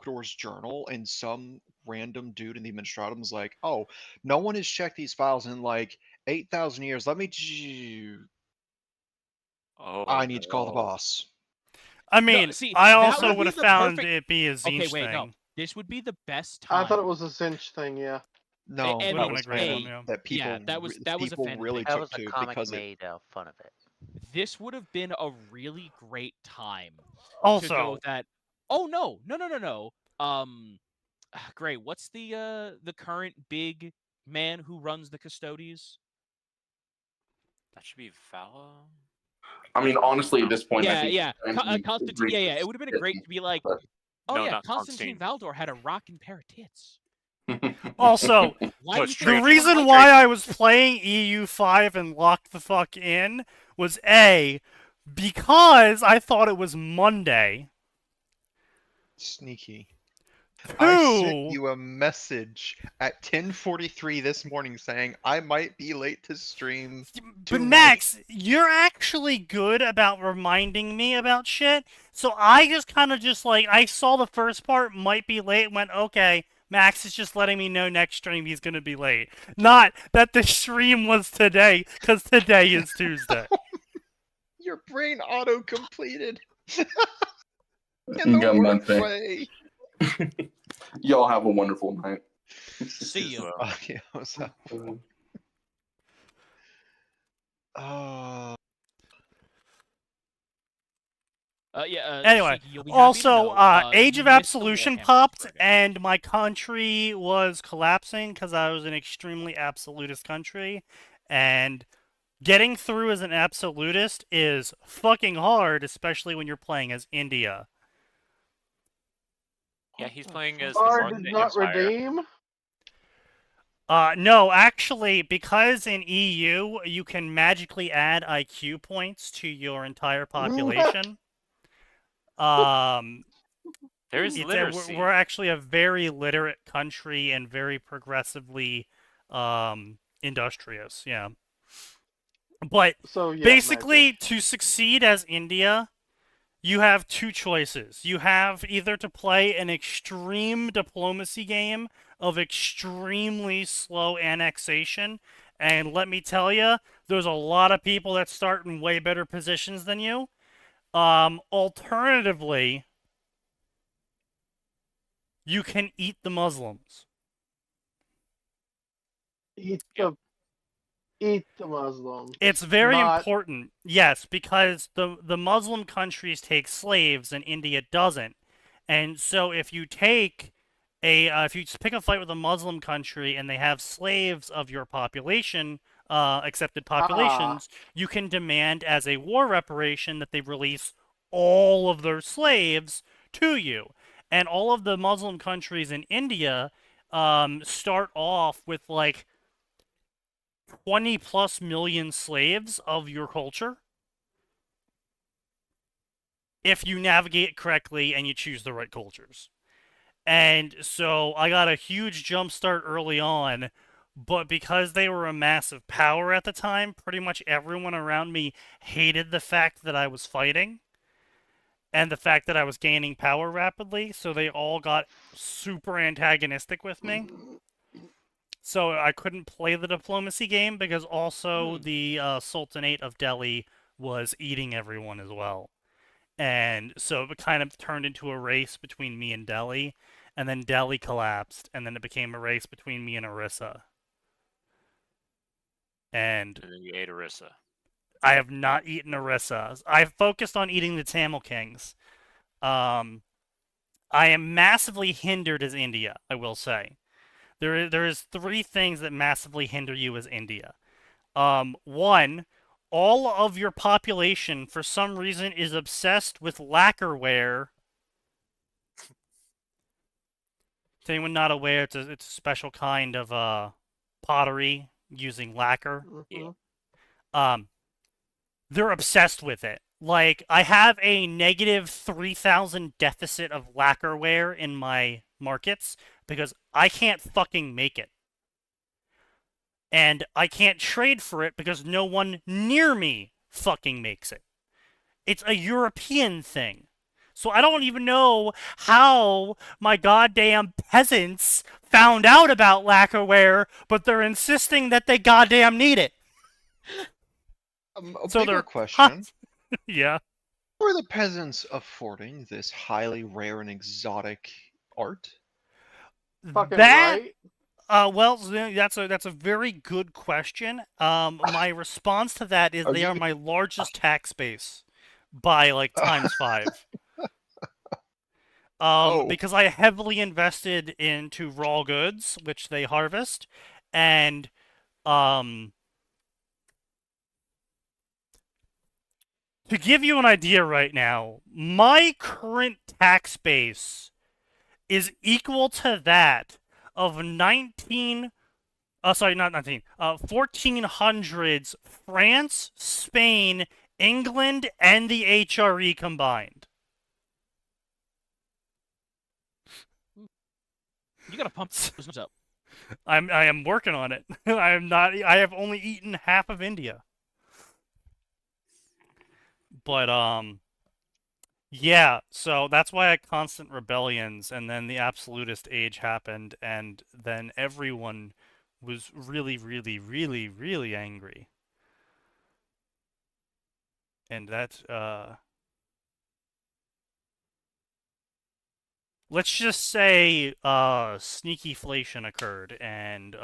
Conqueror's journal, and some random dude in the administratum was like, "Oh, no one has checked these files in like 8,000 years. Let me. Oh, I need to call the no. boss." I mean, see, I that also would would be have the found perfect- it be a Zinch Okay, wait, thing. no. This would be the best time. I thought it was a Zinch thing, yeah. No, And that Would've was been a great fan one, yeah. that people Yeah, that was a people fan really thing. That took was a to comic because made fun of it. This would have been a really great time to Also, go that. Oh no. Great. What's the current big man who runs the Custodies? That should be Vala. I mean, honestly, at this point, I Yeah, think Constantine. Yeah. It would have been great to be like, but- oh No, yeah, not Constantine Constantine. Valdor had a rockin' pair of tits. also, Why No, do you it's think the true. everyone reason liked why it? I was playing EU5 and locked the fuck in was A, because I thought it was Monday. Sneaky. Two, I sent you a message at 10:43 this morning saying I might be late to stream. but tonight. Max, you're actually good about reminding me about shit. So I just kind of just like, I saw the first part, might be late, went, okay, Max is just letting me know next stream he's going to be late. Not that the stream was today, because today is Tuesday. Your brain auto-completed. In You the got worst Monday. way. Y'all have a wonderful night. See you. Okay, what's up? Anyway, Sneaky, you'll be happy to also, know, Age you of missed the Absolution Warhammer popped, program. and my country was collapsing because I was an extremely absolutist country, and getting through as an absolutist is fucking hard, especially when you're playing as India. Yeah, he's playing as the R Northern did not Empire. redeem? No, actually, because in EU, you can magically add IQ points to your entire population. There is literacy. We're actually a very literate country and very progressively industrious, yeah. But So, yeah, basically, magic. to succeed as India, you have two choices. You have either to play an extreme diplomacy game of extremely slow annexation, and let me tell you, there's a lot of people that start in way better positions than you. Alternatively, you can eat the Muslims. Eat the Muslims. It's very Not- important, yes, because the Muslim countries take slaves and India doesn't. And so if you take if you pick a fight with a Muslim country and they have slaves of your population, accepted populations, you can demand as a war reparation that they release all of their slaves to you. And all of the Muslim countries in India start off with like 20 plus million slaves of your culture if you navigate correctly and you choose the right cultures. And so I got a huge jump start early on, but because they were a massive power at the time, pretty much everyone around me hated the fact that I was fighting and the fact that I was gaining power rapidly, so they all got super antagonistic with me. So I couldn't play the diplomacy game because also the Sultanate of Delhi was eating everyone as well. And so it kind of turned into a race between me and Delhi, and then Delhi collapsed, and then it became a race between me and Orissa. And then you ate Orissa. I have not eaten Orissa. I've focused on eating the Tamil Kings. I am massively hindered as India, I will say. There is three things that massively hinder you as India. One, all of your population, for some reason, is obsessed with lacquerware. Is anyone not aware? It's a special kind of pottery using lacquer. They're obsessed with it. Like, I have a negative 3,000 deficit of lacquerware in my markets because I can't fucking make it. And I can't trade for it because no one near me fucking makes it. It's a European thing. So I don't even know how my goddamn peasants found out about lacquerware, but they're insisting that they goddamn need it. A So bigger they're question. Yeah. Who are the peasants affording this highly rare and exotic art? Fucking That right. well, that's a very good question. My response to that is I'll they give are you- my largest tax base by like times 5. Oh. Because I heavily invested into raw goods, which they harvest, and to give you an idea right now, my current tax base is equal to that of 1400s France, Spain, England, and the HRE combined. You gotta pump those up. I am working on it. I have only eaten half of India. But yeah, so that's why I had constant rebellions, and then the absolutist age happened, and then everyone was really, really, really, really angry. And that let's just say sneakyflation occurred, and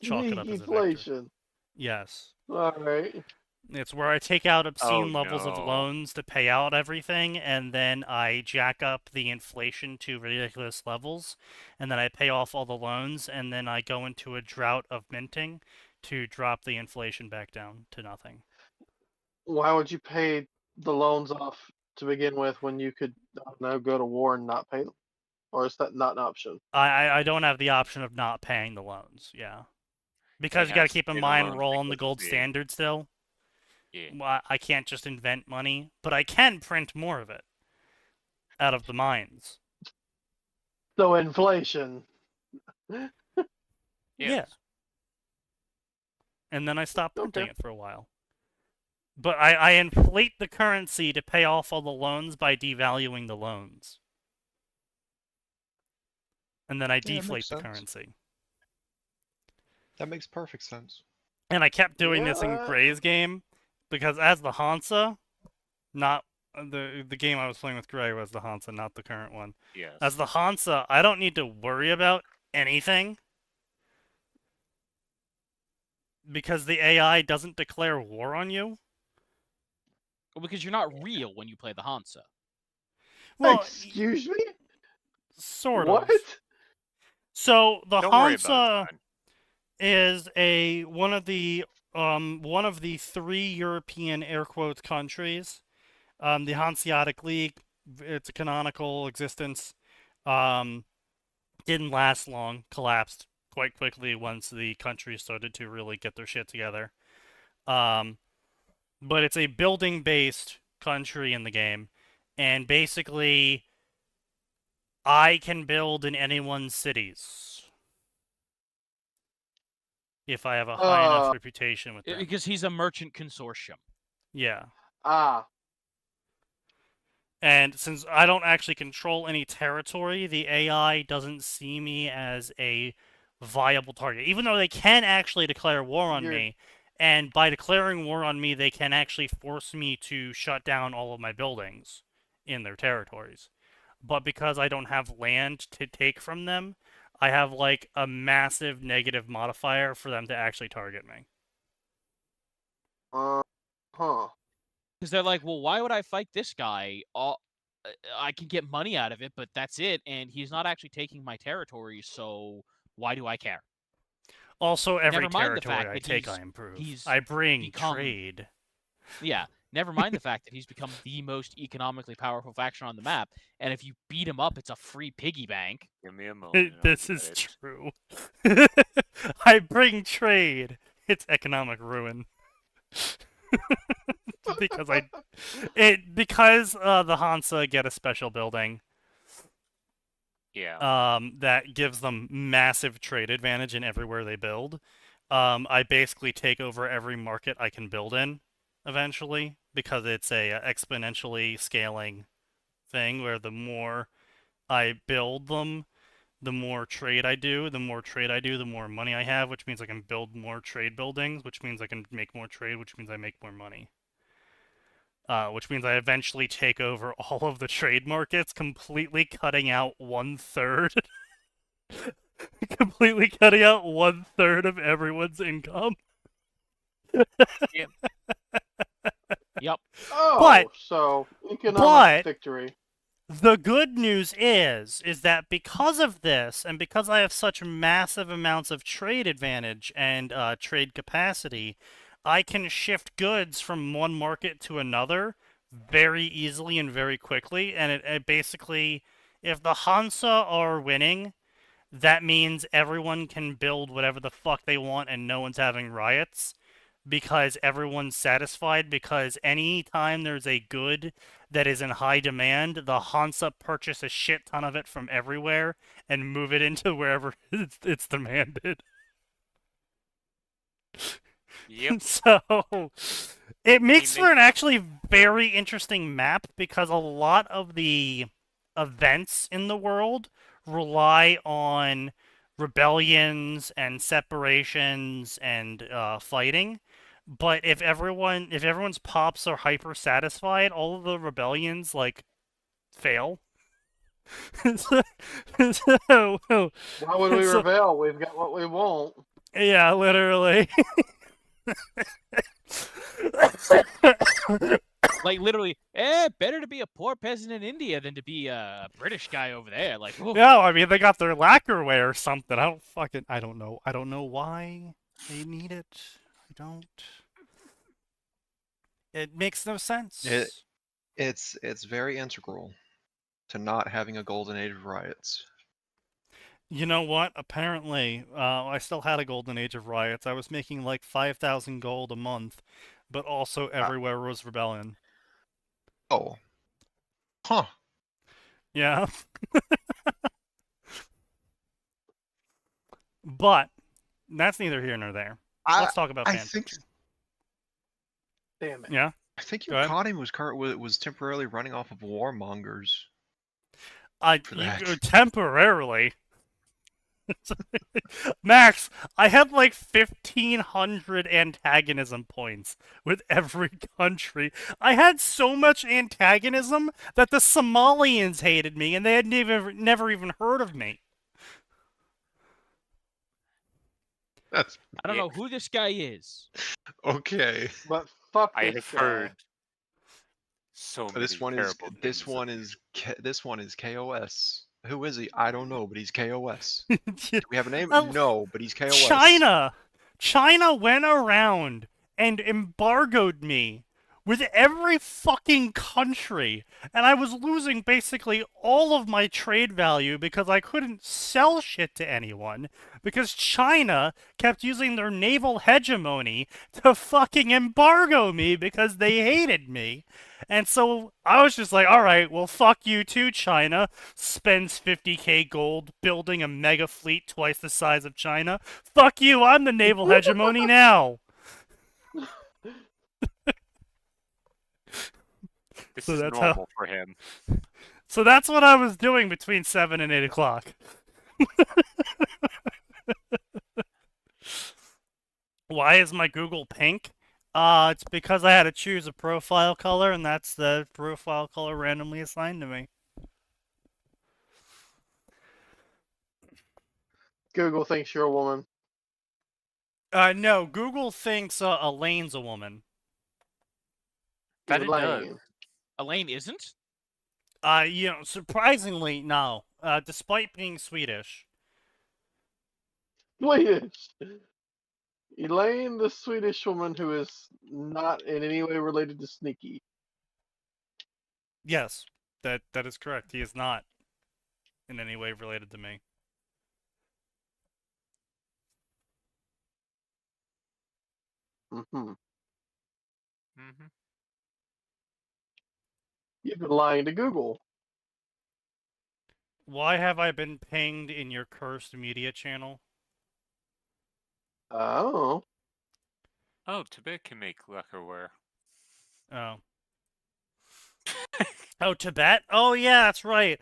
chalk it up as a vector. Inflation. Yes. All right. It's where I take out obscene Oh, levels of no. loans to pay out everything, and then I jack up the inflation to ridiculous levels, and then I pay off all the loans, and then I go into a drought of minting to drop the inflation back down to nothing. Why would you pay the loans off to begin with when you could, I don't know, go to war and not pay them? Or is that not an option? I don't have the option of not paying the loans, yeah. Because you gotta has to keep in pay the mind loans we're all on the because gold the- standard still. Yeah. Well, I can't just invent money, but I can print more of it out of the mines. So inflation. Yeah. Yes. And then I stop printing Okay. it for a while. But I inflate the currency to pay off all the loans by devaluing the loans. And then I Yeah, that deflate makes the sense. currency. That makes perfect sense. And I kept doing this in Yeah. Gray's game, because as the Hansa, not the game I was playing with Gray was the Hansa, not the current one. Yes. As the Hansa, I don't need to worry about anything, because the AI doesn't declare war on you. Well, because you're not real when you play the Hansa. Well, Excuse me? sort What? of. So the Don't worry Hansa about it. is one of the 3 European air quotes countries. The Hanseatic League, it's a canonical existence. Didn't last long, collapsed quite quickly once the country started to really get their shit together. But it's a building-based country in the game, and basically, I can build in anyone's cities if I have a high enough reputation with them. Because he's a merchant consortium. Yeah. Ah. And since I don't actually control any territory, the AI doesn't see me as a viable target. Even though they can actually declare war on me, and by declaring war on me, they can actually force me to shut down all of my buildings in their territories. But because I don't have land to take from them, I have like a massive negative modifier for them to actually target me. Huh. Because they're like, well, why would I fight this guy? I can get money out of it, but that's it. And he's not actually taking my territory, so why do I care? Also, every Never mind the territory fact I that take, he's- I improve. he's I bring become- trade. Yeah, never mind the fact that he's become the most economically powerful faction on the map. And if you beat him up, it's a free piggy bank. Give me a moment. I'll This get is it. true. I bring trade. It's economic ruin. because the Hansa get a special building Yeah. that gives them massive trade advantage in everywhere they build. I basically take over every market I can build in eventually, because it's a exponentially scaling thing where the more I build them, the more trade I do. The more trade I do, the more money I have, which means I can build more trade buildings, which means I can make more trade, which means I make more money. Which means I eventually take over all of the trade markets, completely cutting out 1/3. Completely cutting out 1/3 of everyone's income. Yep. Oh, so economic victory. The good news is that because of this, and because I have such massive amounts of trade advantage and trade capacity, I can shift goods from one market to another very easily and very quickly. And it basically, if the Hansa are winning, that means everyone can build whatever the fuck they want and no one's having riots because everyone's satisfied, because any time there's a good that is in high demand, the Hansa purchase a shit ton of it from everywhere and move it into wherever it's demanded. Yep. So it makes for an actually very interesting map because a lot of the events in the world rely on rebellions and separations and fighting. But if everyone's pops are hyper satisfied, all of the rebellions like fail. Why would we rebel? We've got what we want. Yeah, literally. Like literally, better to be a poor peasant in India than to be a British guy over there. Like, oof. No, I mean they got their lacquerware or something. I don't know. I don't know why they need it. I don't. It makes no sense. It's very integral to not having a golden age of riots. You know what? Apparently, I still had a golden age of riots. I was making like 5,000 gold a month, but also everywhere was rebellion. Oh. Huh. Yeah. But that's neither here nor there. Let's talk about fanfiction. Damn it. Yeah. I think your economy was temporarily running off of warmongers. Temporarily. Max, I had like 1,500 antagonism points with every country. I had so much antagonism that the Somalians hated me and they had never even heard of me. I don't know who this guy is. Okay. But fuck I this have guy. heard so many This one is KOS. Who is he? I don't know, but he's KOS. Do we have a name? No, but he's KOS. China went around and embargoed me with every fucking country, and I was losing basically all of my trade value because I couldn't sell shit to anyone because China kept using their naval hegemony to fucking embargo me because they hated me. And so I was just like, all right, well, fuck you too, China. Spends 50k gold building a mega fleet twice the size of China. Fuck you, I'm the naval hegemony now. This is normal for him. So that's what I was doing between 7 and 8 o'clock. Why is my Google pink? It's because I had to choose a profile color, and that's the profile color randomly assigned to me. Google thinks you're a woman. No, Google thinks Elaine's a woman. That it does. Elaine isn't? Surprisingly, no. Despite being Swedish. Swedish. Elaine, the Swedish woman who is not in any way related to Sneaky. Yes, that is correct. He is not in any way related to me. Mm-hmm. Mm-hmm. You've been lying to Google. Why have I been pinged in your cursed media channel? Oh. Oh, Tibet can make lacquerware. Oh. Oh, Tibet? Oh, yeah, that's right.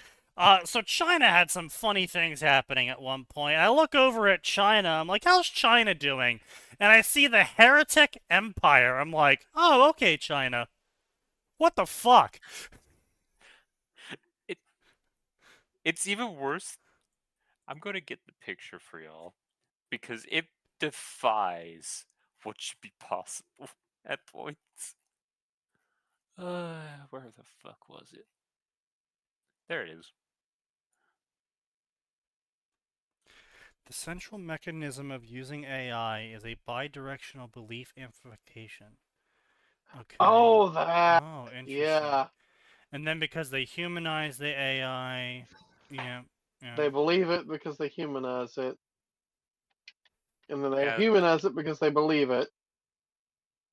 So China had some funny things happening at one point. I look over at China, I'm like, how's China doing? And I see the Heretic Empire. I'm like, oh, okay, China. What the fuck? It's even worse. I'm going to get the picture for y'all because it defies what should be possible at points. Where the fuck was it? There it is. The central mechanism of using AI is a bidirectional belief amplification. Okay. Oh, that. Oh, interesting. Yeah. And then because they humanize the AI, yeah. They believe it because they humanize it. And then they Yeah. humanize it because they believe it.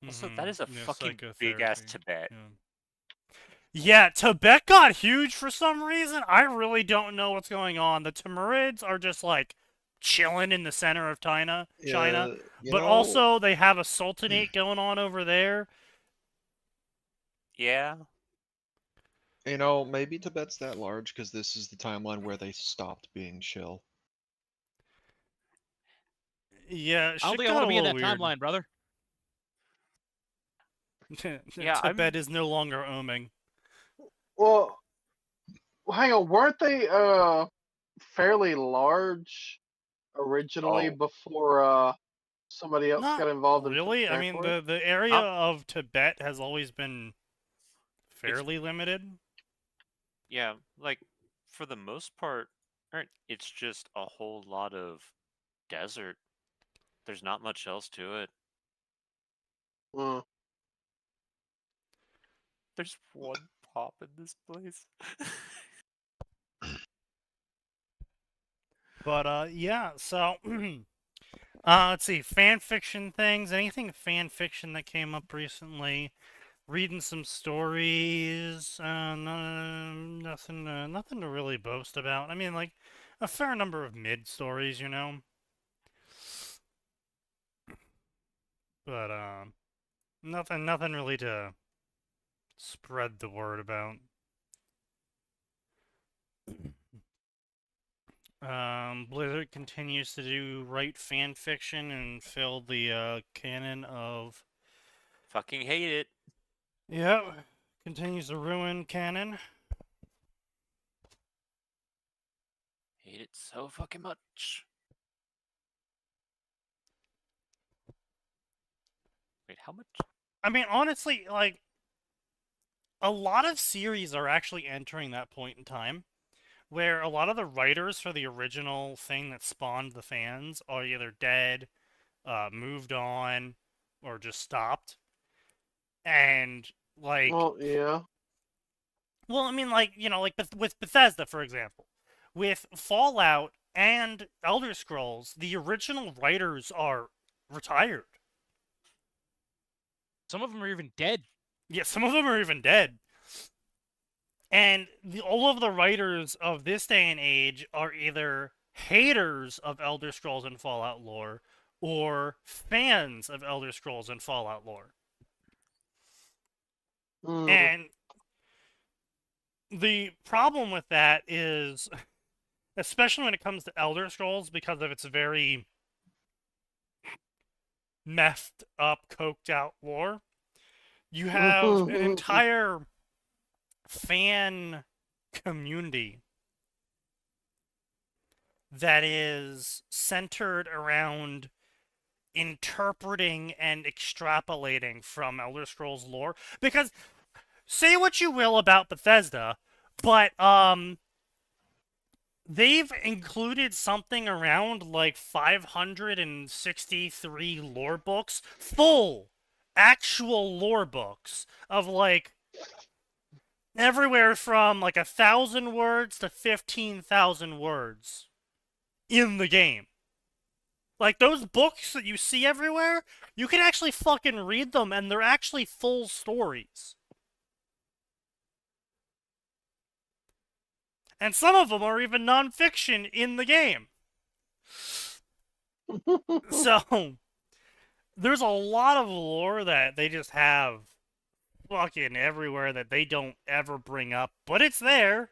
Also, that is a Yeah, fucking big-ass psychotherapy. Tibet. Yeah, Tibet got huge for some reason. I really don't know what's going on. The Timurids are just like chilling in the center of China, Yeah, but also they have a sultanate going on over there. Yeah. Maybe Tibet's that large because this is the timeline where they stopped being chill. Yeah, I don't think I want to be in that timeline, brother. Yeah, Tibet is no longer oming. Well, hang on. Weren't they fairly large originally before somebody else Not got involved really. in I mean, territory? the area of Tibet has always been fairly limited. Yeah, like for the most part, it's just a whole lot of desert. There's not much else to it. There's one pop in this place. But yeah, so let's see, fan fiction things. Anything fan fiction that came up recently? Reading some stories. Nothing. Nothing to really boast about. I mean, like a fair number of mid stories, But nothing really to spread the word about. Blizzard continues to write fan fiction and fill the canon of. Fucking hate it. Yep, continues to ruin canon. Hate it so fucking much. Wait, how much? I mean, honestly, like, a lot of series are actually entering that point in time where a lot of the writers for the original thing that spawned the fans are either dead, moved on, or just stopped. And, like... Well, yeah. Well, I mean, like, like with Bethesda, for example. With Fallout and Elder Scrolls, the original writers are retired. Some of them are even dead. Yeah, some of them are even dead. And all of the writers of this day and age are either haters of Elder Scrolls and Fallout lore or fans of Elder Scrolls and Fallout lore. And the problem with that is, especially when it comes to Elder Scrolls, because of its very messed up, coked out lore, you have an entire fan community that is centered around interpreting and extrapolating from Elder Scrolls lore. Because, say what you will about Bethesda, but they've included something around like 563 lore books, full actual lore books of like everywhere from like 1,000 words to 15,000 words in the game. Like, those books that you see everywhere, you can actually fucking read them, and they're actually full stories. And some of them are even non-fiction in the game. So, there's a lot of lore that they just have fucking everywhere that they don't ever bring up, but it's there.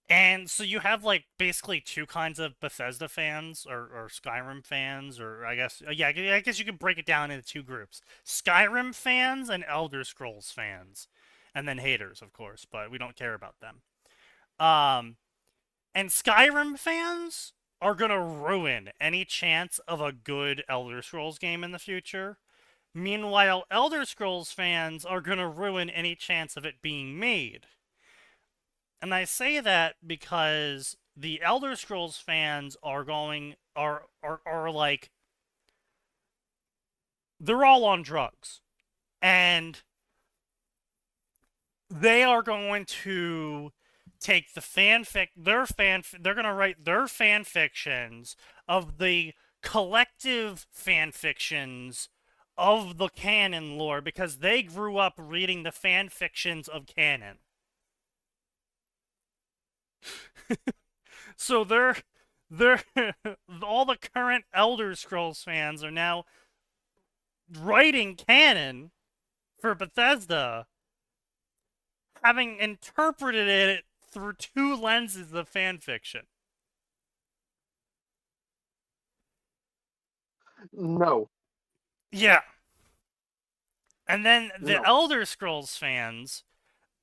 And so you have like basically two kinds of Bethesda fans or Skyrim fans, or I guess yeah, I guess you could break it down into two groups: Skyrim fans and Elder Scrolls fans, and then haters, of course, but we don't care about them. And Skyrim fans are gonna ruin any chance of a good Elder Scrolls game in the future. Meanwhile, Elder Scrolls fans are gonna ruin any chance of it being made. And I say that because the Elder Scrolls fans are like they're all on drugs. And they are going to take they're going to write their fan fictions of the collective fan fictions of the canon lore because they grew up reading the fan fictions of canon. So they're all the current Elder Scrolls fans are now writing canon for Bethesda, having interpreted it through two lenses of fan fiction. No. Yeah. And then the No. Elder Scrolls fans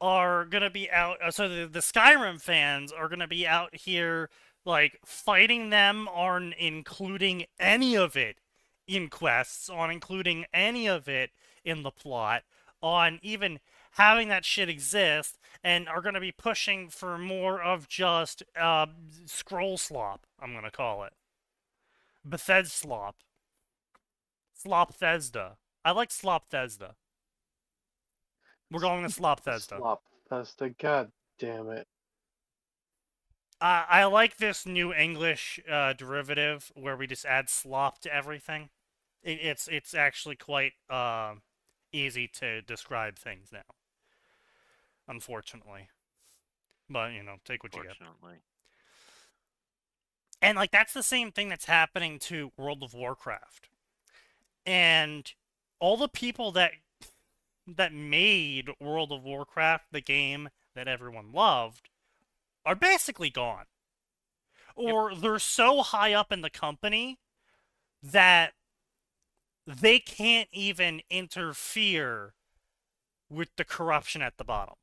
are gonna be out. So the Skyrim fans are gonna be out here, like, fighting them on including any of it in quests, on including any of it in the plot, on even having that shit exist, and are gonna be pushing for more of just scroll slop. I'm gonna call it Bethesda slop. Slop Thesda. I like Slop Thesda. We're going to Slop Thesda. Slop Thesda. God damn it. I like this new English derivative where we just add slop to everything. It's actually quite easy to describe things now. Unfortunately. But, you know, take what you get. And, like, that's the same thing that's happening to World of Warcraft. And all the people that made World of Warcraft, the game that everyone loved, are basically gone. Or they're so high up in the company that they can't even interfere with the corruption at the bottom.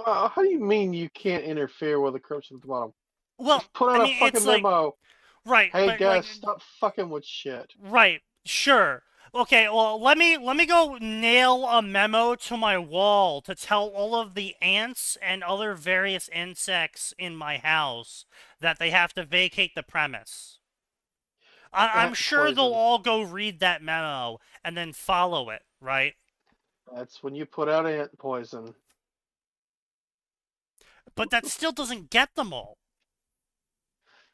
How do you mean you can't interfere with the corruption at the bottom? Well, just put out a fucking memo. Right. Hey but, guys, like, stop fucking with shit. Right. Sure. Okay, well, let me go nail a memo to my wall to tell all of the ants and other various insects in my house that they have to vacate the premise. I'm sure they'll all go read that memo and then follow it, right? That's when you put out ant poison. But that still doesn't get them all.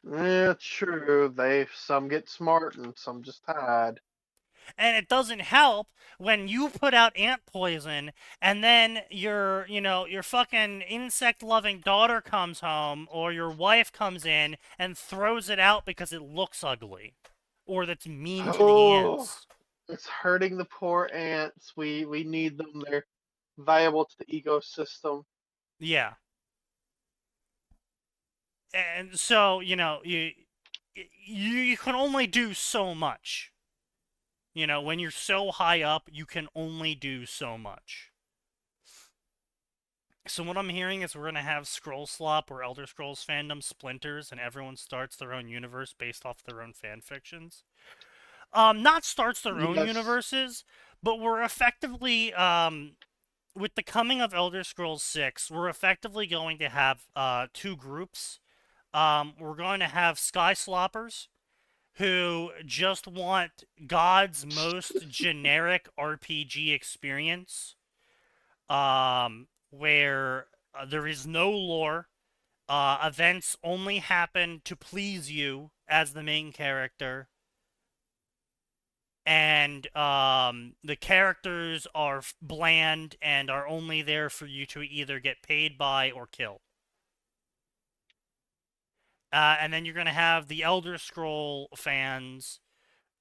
Yeah, true. Some get smart and some just hide. And it doesn't help when you put out ant poison and then your fucking insect-loving daughter comes home or your wife comes in and throws it out because it looks ugly or that's mean to the ants. It's hurting the poor ants. We need them. They're valuable to the ecosystem. Yeah. And so, you can only do so much. You know, when you're so high up, you can only do so much. So what I'm hearing is we're going to have Scroll Slop or Elder Scrolls fandom splinters, and everyone starts their own universe based off their own fan fictions. Not starts their own universes, but we're effectively, with the coming of Elder Scrolls 6, we're effectively going to have two groups. We're going to have Sky Sloppers, who just want God's most generic RPG experience, where there is no lore, events only happen to please you as the main character, and the characters are bland and are only there for you to either get paid by or kill. And then you're going to have the Elder Scroll fans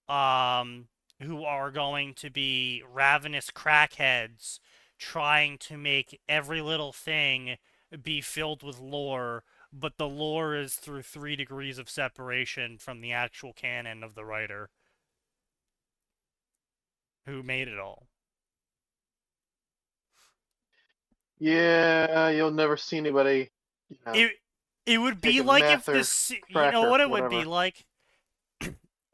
who are going to be ravenous crackheads trying to make every little thing be filled with lore, but the lore is through 3 degrees of separation from the actual canon of the writer who made it all. Yeah, you'll never see anybody. You know, It would be taking like if meth or this, you crack know or what it would be whatever. like?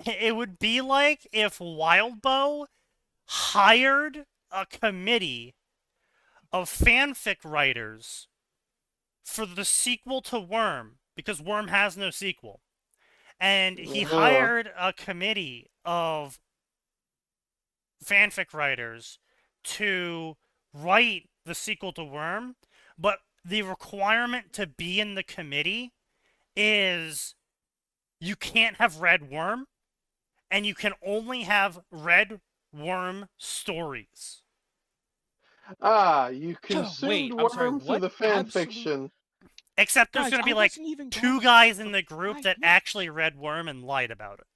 It would be like if Wildbow hired a committee of fanfic writers for the sequel to Worm, because Worm has no sequel. And he Ugh. hired a committee of fanfic writers to write the sequel to Worm, but the requirement to be in the committee is you can't have read Worm, and you can only have read Worm stories. You consumed Wait, I'm sorry, Worm through what? the fan fiction. Except there's Guys, going to be I like wasn't even 2 gone guys in for the group 5 that minutes. actually read Worm and lied about it.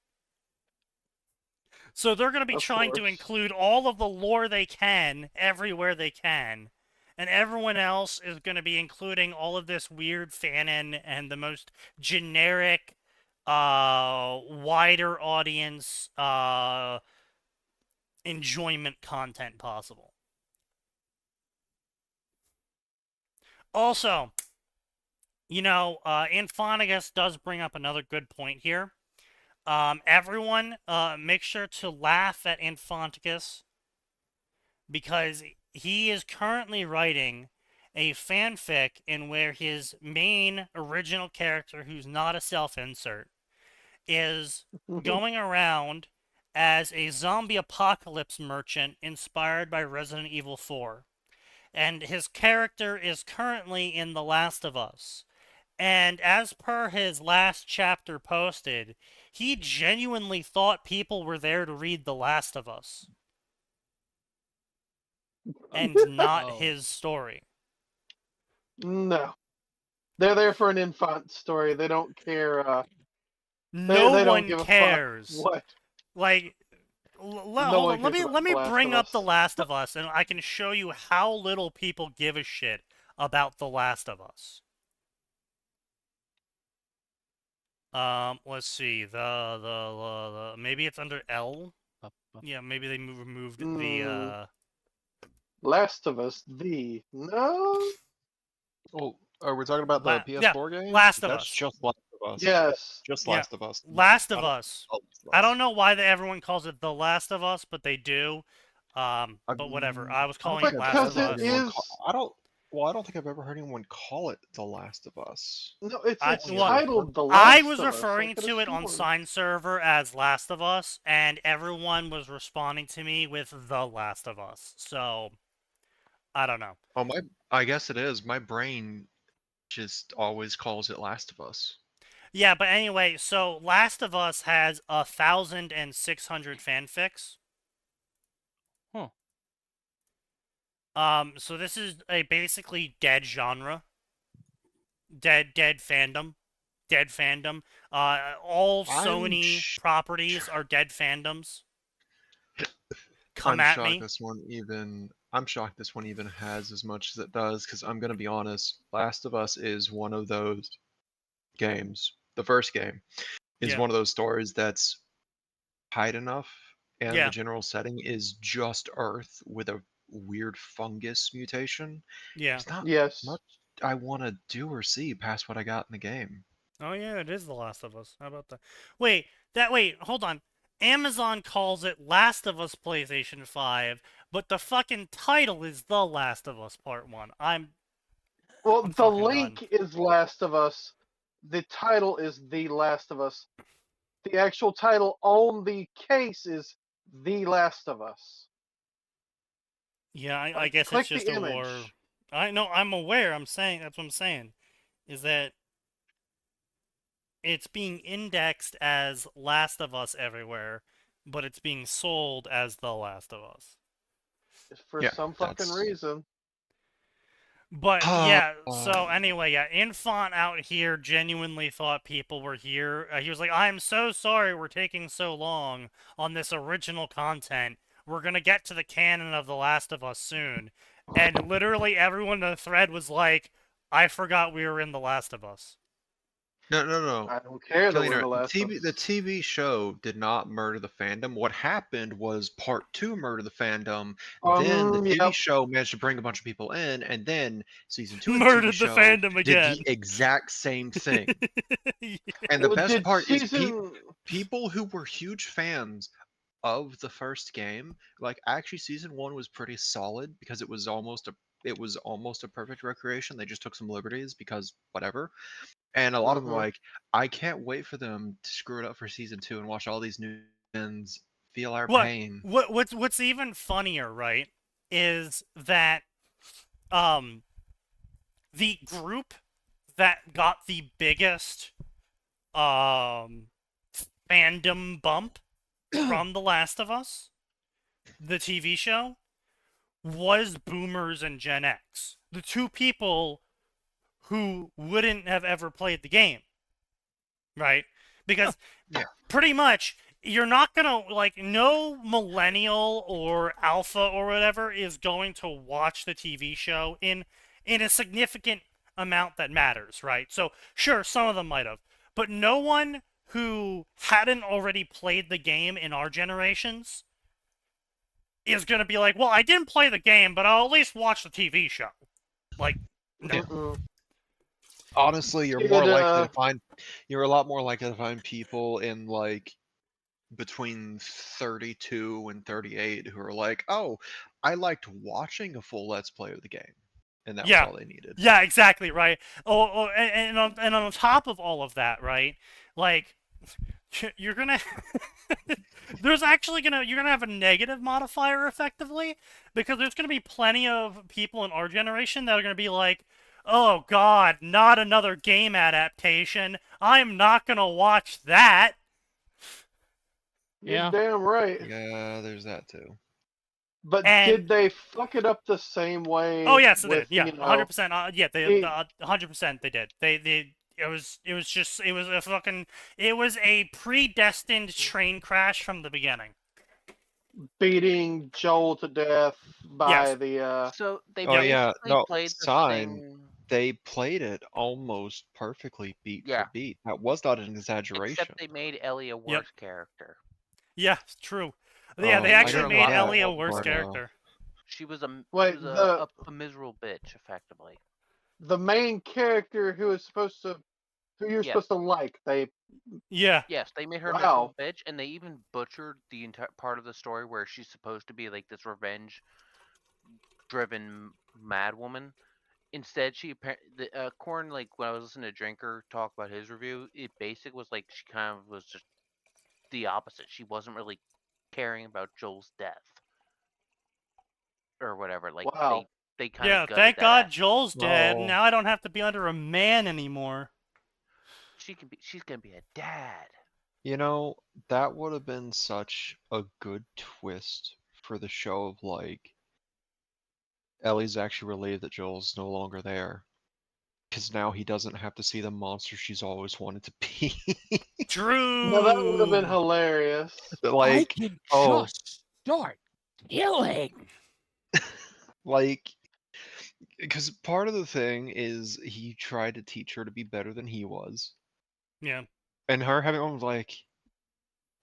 So they're going to be Of trying to course. include all of the lore they can, everywhere they can. And everyone else is going to be including all of this weird fanon and the most generic, wider audience, enjoyment content possible. Also, you know, Infonagus does bring up another good point here. Everyone, make sure to laugh at Infonagus, because he is currently writing a fanfic in where his main original character, who's not a self-insert, is going around as a zombie apocalypse merchant inspired by Resident Evil 4. And his character is currently in The Last of Us. And as per his last chapter posted, he genuinely thought people were there to read The Last of Us. And not Oh. his story. No. They're there for an infant story. They don't care. No they don't one give a cares. fuck what. Like, No hold one on. Let cares me about The Last bring of up The Us. Last of Us, and I can show you how little people give a shit about The Last of Us. Let's see. The maybe it's under L. Yeah, maybe they removed the Last of Us, no. Oh, are we talking about the PS4 game? Last of That's Us. just Last of Us. Yes. Just Yeah, Last of Us. Last of Us. Oh, I don't know why everyone calls it The Last of Us, but they do. But whatever. I was calling it Last of Us. Well, I don't think I've ever heard anyone call it The Last of Us. No, it's well, titled The Last I of was Us. referring to it on Sign Server as Last of Us, and everyone was responding to me with The Last of Us. So, I don't know. Oh, I guess it is. My brain just always calls it Last of Us. Yeah, but anyway, so Last of Us has 1,600 fanfics. Huh. So this is a basically dead genre. Dead fandom. Dead fandom. All Sony properties are dead fandoms. Come at me. I'm shocked this one even has as much as it does, because I'm gonna be honest, Last of Us is one of those games. The first game is one of those stories that's tight enough, and the general setting is just Earth with a weird fungus mutation. Yeah. It's not much I want to do or see past what I got in the game. Oh yeah, it is The Last of Us. How about that? Wait, hold on. Amazon calls it Last of Us PlayStation 5, but the fucking title is The Last of Us Part 1. Well, I'm the link is Last of Us. The title is The Last of Us. The actual title on the case is The Last of Us. Yeah, I guess it's just a war. I know, I'm aware. That's what I'm saying. Is that it's being indexed as Last of Us everywhere, but it's being sold as The Last of Us. For some fucking reason. But yeah, so anyway, yeah, Infant out here genuinely thought people were here. He was like, "I'm so sorry we're taking so long on this original content. We're gonna get to the canon of The Last of Us soon." And literally everyone in the thread was like, "I forgot we were in The Last of Us." No. I don't care that we're Killionaire, the last of the TV show did not murder the fandom. What happened was part 2 murdered the fandom. Then the TV Yep. show managed to bring a bunch of people in, and then season 2 of the Murdered TV the show fandom did again. the exact same thing. Yeah. And the Well, best did part is season- people who were huge fans of the first game, like actually season 1 was pretty solid because it was almost a perfect recreation. They just took some liberties because whatever. And a lot of them were like, I can't wait for them to screw it up for season 2 and watch all these new fans feel our pain. What's even funnier, right, is that the group that got the biggest fandom bump from The Last of Us, the TV show, was Boomers and Gen X. The two people who wouldn't have ever played the game. Right? Because pretty much you're not gonna, like, no millennial or alpha or whatever is going to watch the TV show in a significant amount that matters, right? So sure, some of them might have, but no one who hadn't already played the game in our generations is gonna be like, well, I didn't play the game, but I'll at least watch the TV show. Like, no. Honestly, you're a lot more likely to find people in like between 32 and 38 who are like, oh, I liked watching a full Let's Play of the game. And that was all they needed. Yeah, exactly, right. And on top of all of that, right, like, you're gonna you're gonna have a negative modifier effectively, because there's gonna be plenty of people in our generation that are gonna be like, oh god, not another game adaptation. I'm not gonna watch that. You're damn right. Yeah, there's that too. But did they fuck it up the same way? Oh yes, they did. Yeah, 100%. Yeah, they 100% they did. It was a predestined train crash from the beginning. Beating Joel to death by the. So they played the thing. They played it almost perfectly beat for beat. That was not an exaggeration. Except they made Ellie a worse character. Yeah, it's true. Yeah, they actually made Ellie a worse character. She was a miserable bitch, effectively. The main character who you're supposed to like, Yes, they made her a miserable bitch, and they even butchered the entire part of the story where she's supposed to be like this revenge-driven mad woman. Instead, Corn, like when I was listening to Drinker talk about his review, it basically was like she kind of was just the opposite. She wasn't really caring about Joel's death or whatever. Like they kind of thank God Joel's dead. Now I don't have to be under a man anymore. She's gonna be a dad. You know, that would have been such a good twist for the show of like Ellie's actually relieved that Joel's no longer there. Because now he doesn't have to see the monster she's always wanted to be. True. No, that would have been hilarious. Like, I can just start killing. Like, because part of the thing is he tried to teach her to be better than he was. Yeah. And her having one was like,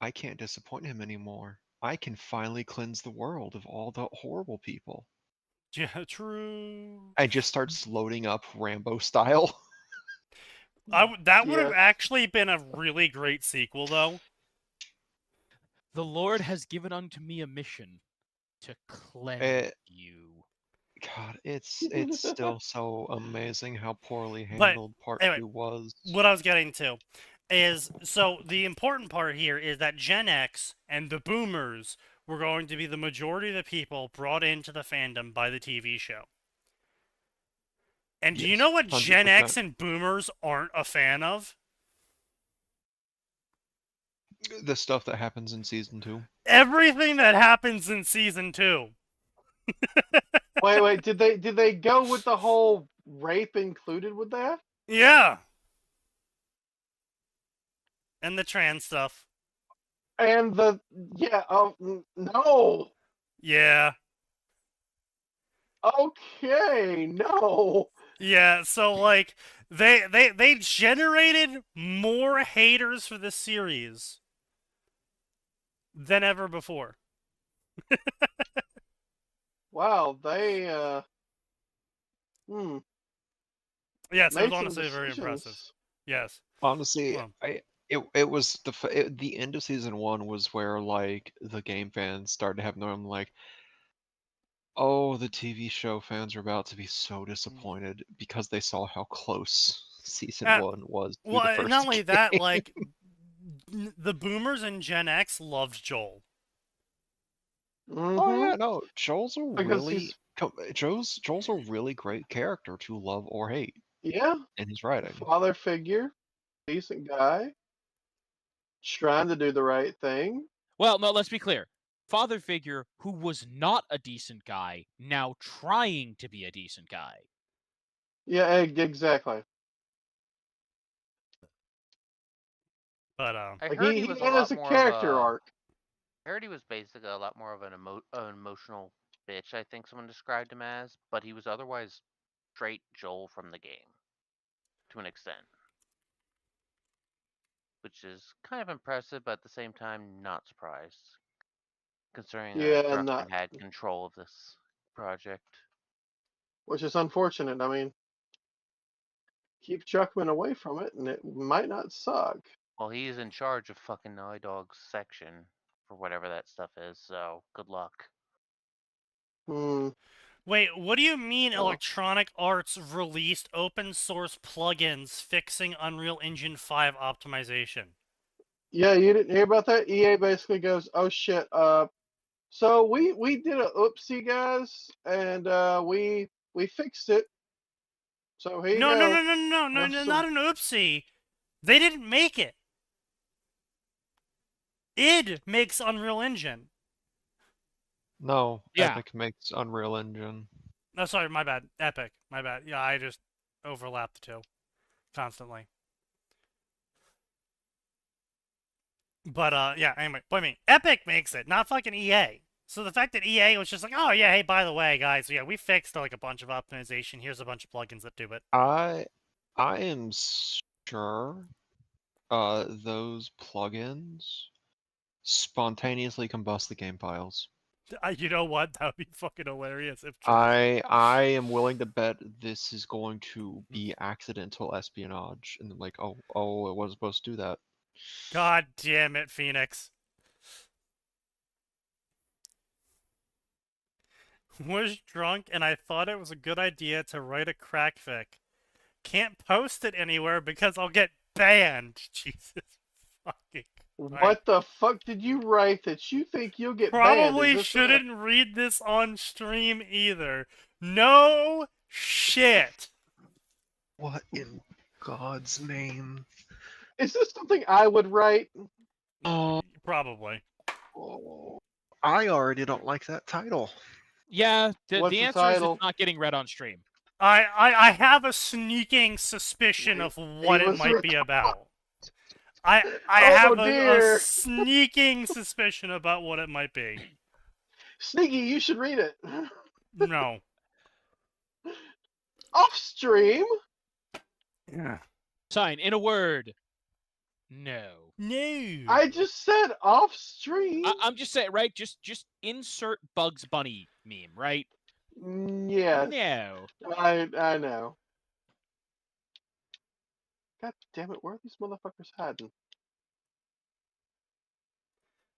I can't disappoint him anymore. I can finally cleanse the world of all the horrible people. Yeah, true. And just starts loading up Rambo style. That would have actually been a really great sequel, though. The Lord has given unto me a mission to cleanse you. God, it's still so amazing how poorly handled part 2 was. What I was getting to is, so the important part here is that Gen X and the Boomers were going to be the majority of the people brought into the fandom by the TV show. And do you know what 100%. Gen X and Boomers aren't a fan of? The stuff that happens in Season 2. Everything that happens in Season 2. Wait. Did they go with the whole rape included with that? Yeah. And the trans stuff. And no. Yeah. Okay, no. Yeah, so like they generated more haters for this series than ever before. Wow, they Yes, it was made some honestly very impressive. decisions. Yes. Honestly, Well, it was the end of season 1 was where like the game fans started to have them like, oh, the TV show fans are about to be so disappointed because they saw how close season 1 was to the well, first not only game. that, like the boomers and Gen X loved Joel. Oh yeah, no, Because Joel's a really great character to love or hate yeah, in his writing. father figure, decent guy, trying to do the right thing. Well, no, let's be clear. Father figure who was not a decent guy, now trying to be a decent guy. Yeah, exactly. I Like heard he he was a has lot a more character of a. arc. I heard he was basically a lot more of an emotional bitch, I think someone described him as, but he was otherwise straight Joel from the game, to an extent. Which is kind of impressive, but at the same time, not surprised. Considering Yeah, Druckmann not, had control of this project. which is unfortunate. I mean, keep Chuckman away from it, and it might not suck. Well, he's in charge of fucking Naughty Dog's section for whatever that stuff is, so good luck. Wait, what do you mean Oh. Electronic Arts released open source plugins fixing Unreal Engine 5 optimization? Yeah, you didn't hear about that? EA basically goes, "Oh shit, so we did a oopsie, guys, and we fixed it. So here you No, go. not an oopsie. They didn't make it. id makes Unreal Engine. No, Yeah. Epic makes Unreal Engine. No, sorry, my bad. Epic, my bad. Yeah, I just overlap the two constantly. But yeah. Anyway, but I mean, Epic makes it, not fucking EA. So the fact that EA was just like, oh yeah, hey, by the way, guys, yeah, we fixed like a bunch of optimization. Here's a bunch of plugins that do it. I am sure those plugins spontaneously combust the game files. You know what? That would be fucking hilarious if true. I am willing to bet this is going to be accidental espionage, and like, oh, it wasn't supposed to do that. God damn it, Phoenix. Was drunk and I thought it was a good idea to write a crack fic. Can't post it anywhere because I'll get banned. Jesus fucking Christ. What the fuck did you write that you think you'll get banned? Probably shouldn't read this on stream either. No shit. What in God's name? Is this something I would write? Probably. I already don't like that title. Yeah, What's the the answer is title? it's not getting read on stream. I have a sneaking suspicion of what it might be about. I have a sneaking suspicion about what it might be. Sneaky, you should read it. No. Off stream? Yeah. Sign in a word. No. No. I just said off stream. I'm just saying, right? Just insert Bugs Bunny meme, right? Yes. No. I know. God damn it, where are these motherfuckers hiding?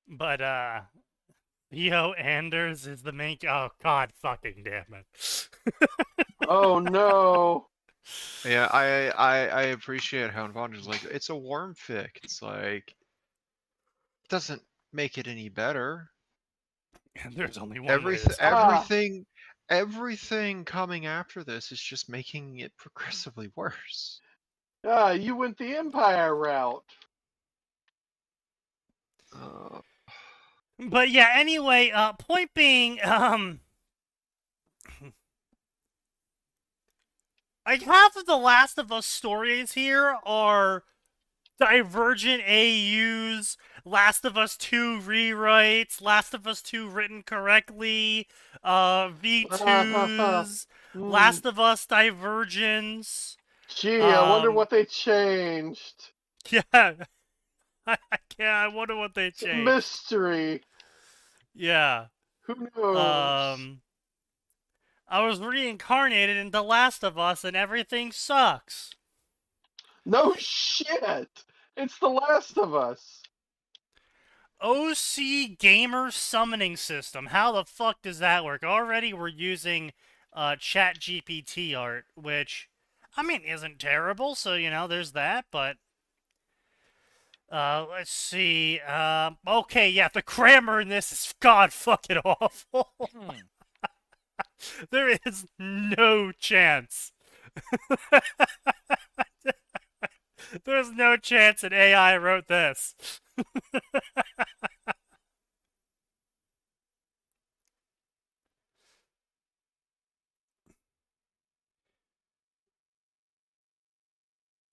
But Theo Anders is the main. Oh God, fucking damn it! Oh no! Yeah, I appreciate how Invander's like, it's a worm fic. It's like, it doesn't make it any better. And there's only one way to everything coming after this is just making it progressively worse. You went the Empire route. But yeah, anyway, point being, Like, half of the Last of Us stories here are Divergent AUs, Last of Us 2 rewrites, Last of Us 2 written correctly, V2s, Last of Us Divergence. Gee, I wonder what they changed. Yeah. I wonder what they It's a changed. mystery. Yeah. Who knows? I was reincarnated into Last of Us and everything sucks. No shit! It's The Last of Us. OC Gamer Summoning System. How the fuck does that work? Already we're using ChatGPT art, which, I mean, isn't terrible, so, you know, there's that, but... let's see. Okay, yeah, the grammar in this is god fucking awful. There is no chance. There's no chance an AI wrote this.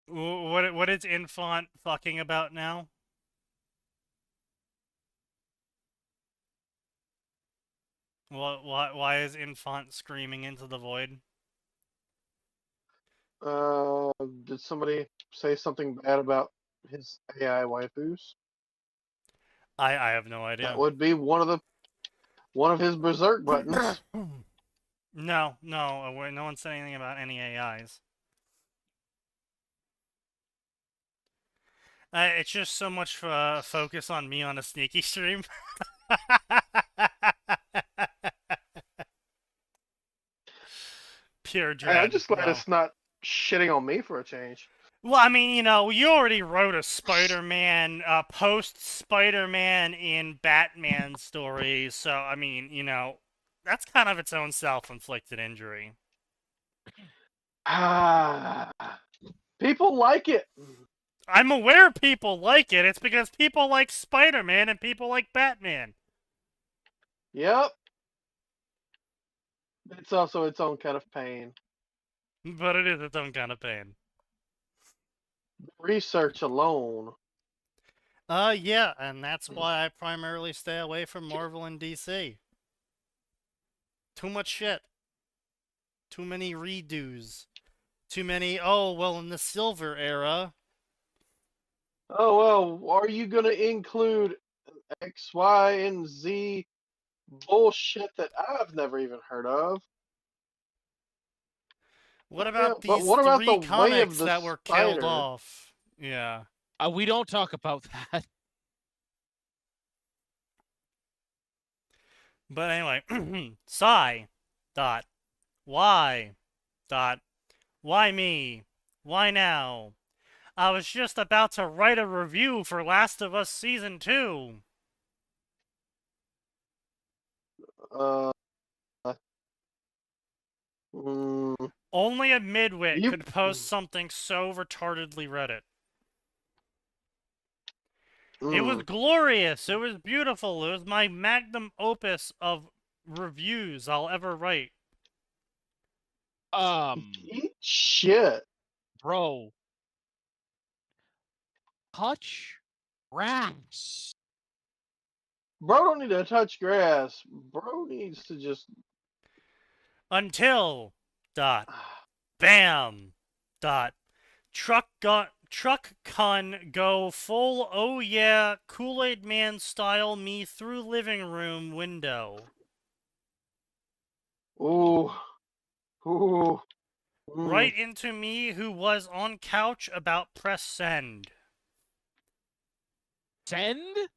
What is Infant fucking about now? Why is Infant screaming into the void? Did somebody say something bad about his AI waifus? I have no idea. That would be one of his berserk buttons. No one said anything about any AIs. It's just so much focus on me on a sneaky stream. Pure dread. I'm just glad it's not shitting on me for a change. Well, I mean, you know, you already wrote a Spider-Man, post-Spider-Man in Batman story, so, I mean, you know, that's kind of its own self-inflicted injury. People like it. I'm aware people like it. It's because people like Spider-Man and people like Batman. Yep. It's also its own kind of pain. But it is its own kind of pain. Research alone. Yeah, and that's why I primarily stay away from Marvel and DC. Too much shit. Too many redos. Too many, oh, well, in the Silver era. Oh, well, are you going to include X, Y, and Z bullshit that I've never even heard of? What about but these what about three the way of comics the that were spider? killed off? Yeah. We don't talk about that. But anyway, Sigh. Dot. Why? Dot. Why me? Why now? I was just about to write a review for Last of Us Season 2. Only a midwit could post something so retardedly Reddit. It was glorious. It was beautiful. It was my magnum opus of reviews I'll ever write. Eat shit. Bro. Touch grass. Bro don't need to touch grass. Bro needs to just... Until... Dot. Bam. Dot. Truck con go full oh yeah Kool-Aid Man style me through living room window. Ooh. Ooh. Right into me who was on couch about press send. Send?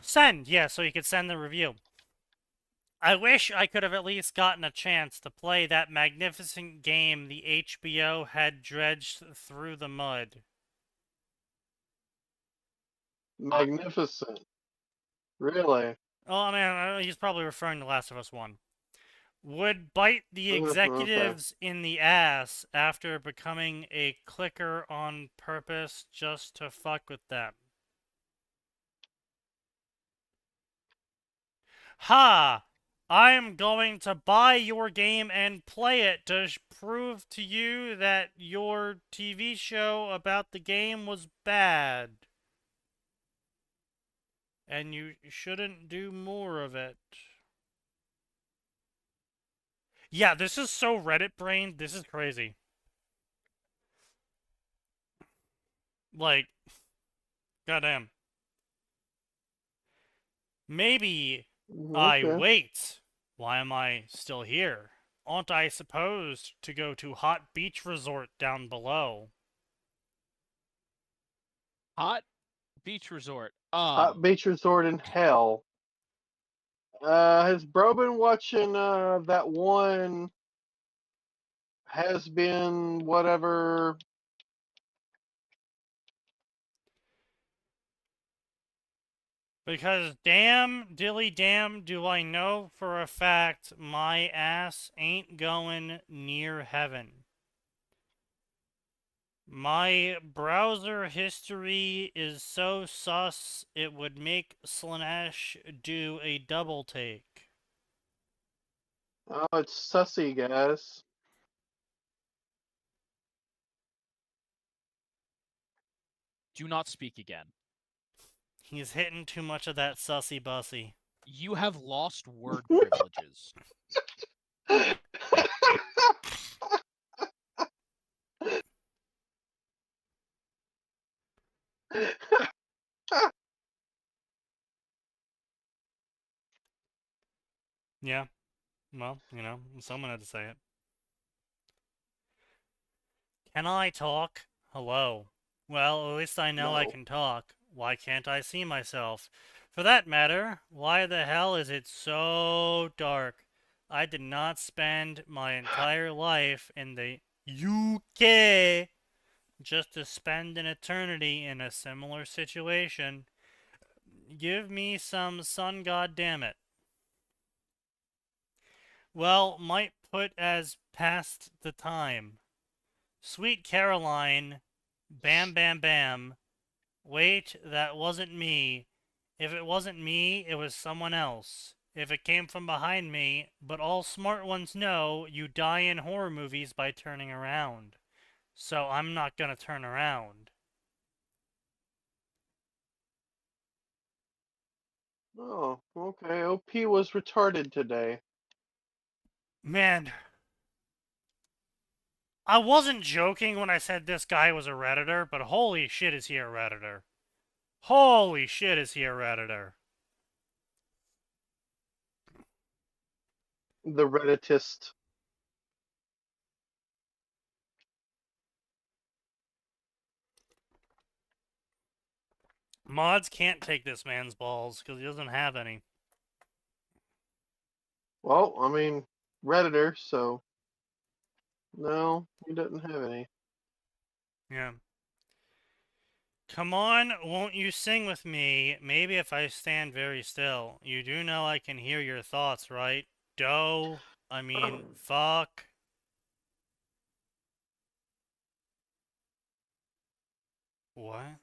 Send, yeah, so you could send the review. I wish I could have at least gotten a chance to play that magnificent game the HBO had dredged through the mud. Magnificent. Really? Oh, I mean, he's probably referring to Last of Us 1. Would bite the executives in the ass after becoming a clicker on purpose just to fuck with them. Ha! I'm going to buy your game and play it to prove to you that your TV show about the game was bad. And you shouldn't do more of it. Yeah, this is so Reddit brained. This is crazy. Like, goddamn. Maybe I Okay. wait. Why am I still here? Aren't I supposed to go to Hot Beach Resort down below? Hot beach resort. Hot beach resort in hell. Has bro been watching that one has been whatever? Because damn, dilly damn, do I know for a fact my ass ain't going near heaven. My browser history is so sus, it would make Slanesh do a double take. Oh, it's sussy, guys. Do not speak again. He's hitting too much of that sussy bussy. You have lost word privileges. Yeah. Well, you know, someone had to say it. Can I talk? Hello. Well, at least I know I No. can talk. Why can't I see myself? For that matter, why the hell is it so dark? I did not spend my entire life in the UK just to spend an eternity in a similar situation. Give me some sun, goddammit. Well, might put as past the time. Sweet Caroline, bam bam bam. Wait, that wasn't me. If it wasn't me, it was someone else. If it came from behind me, but all smart ones know you die in horror movies by turning around. So I'm not gonna turn around. Oh, okay. OP was retarded today. Man, I wasn't joking when I said this guy was a Redditor, but holy shit is he a Redditor. Holy shit is he a Redditor. The Redditist. Mods can't take this man's balls because he doesn't have any. Well, I mean, Redditor, so no, he doesn't have any. Yeah. Come on, won't you sing with me? Maybe if I stand very still. You do know I can hear your thoughts, right? Fuck. What?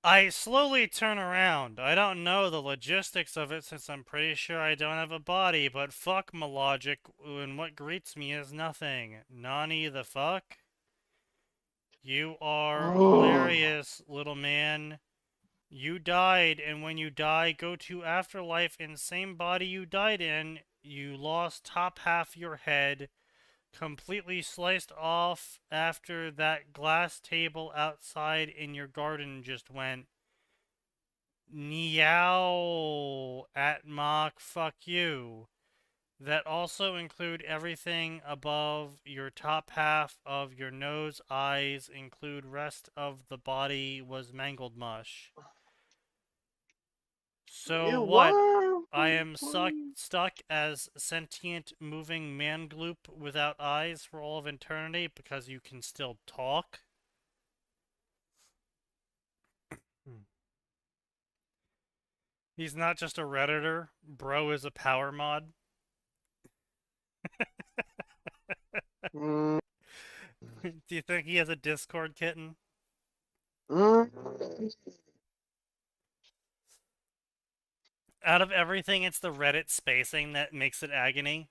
I slowly turn around. I don't know the logistics of it since I'm pretty sure I don't have a body, but fuck my logic, and what greets me is nothing. Nani the fuck? You are hilarious, little man. You died, and when you die, go to afterlife in same body you died in. You lost top half your head, completely sliced off after that glass table outside in your garden just went. Meow at Mach, fuck you. That also include everything above your top half of your nose, eyes, include rest of the body was mangled mush. So Yeah, what? why? I am stuck as sentient moving man gloop without eyes for all of eternity because you can still talk? He's not just a Redditor. Bro is a power mod. Mm, Do you think he has a Discord kitten? Out of everything, it's the Reddit spacing that makes it agony.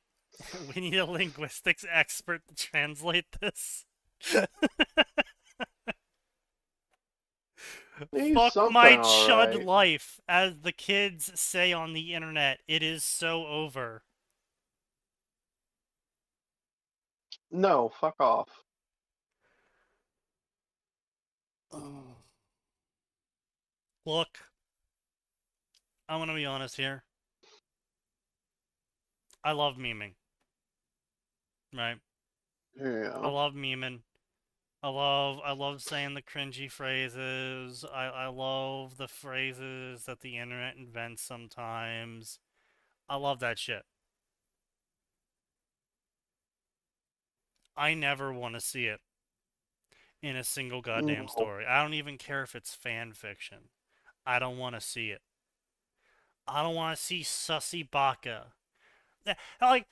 We need a linguistics expert to translate this. Fuck my chud life, as the kids say on the internet. It is so over. No, fuck off. Look, I'm gonna be honest here. I love memeing. Right? Yeah. I love memeing. I love saying the cringy phrases. I love the phrases that the internet invents sometimes. I love that shit. I never want to see it in a single goddamn story. I don't even care if it's fan fiction. I don't want to see it. I don't want to see Sussy Baka. Like,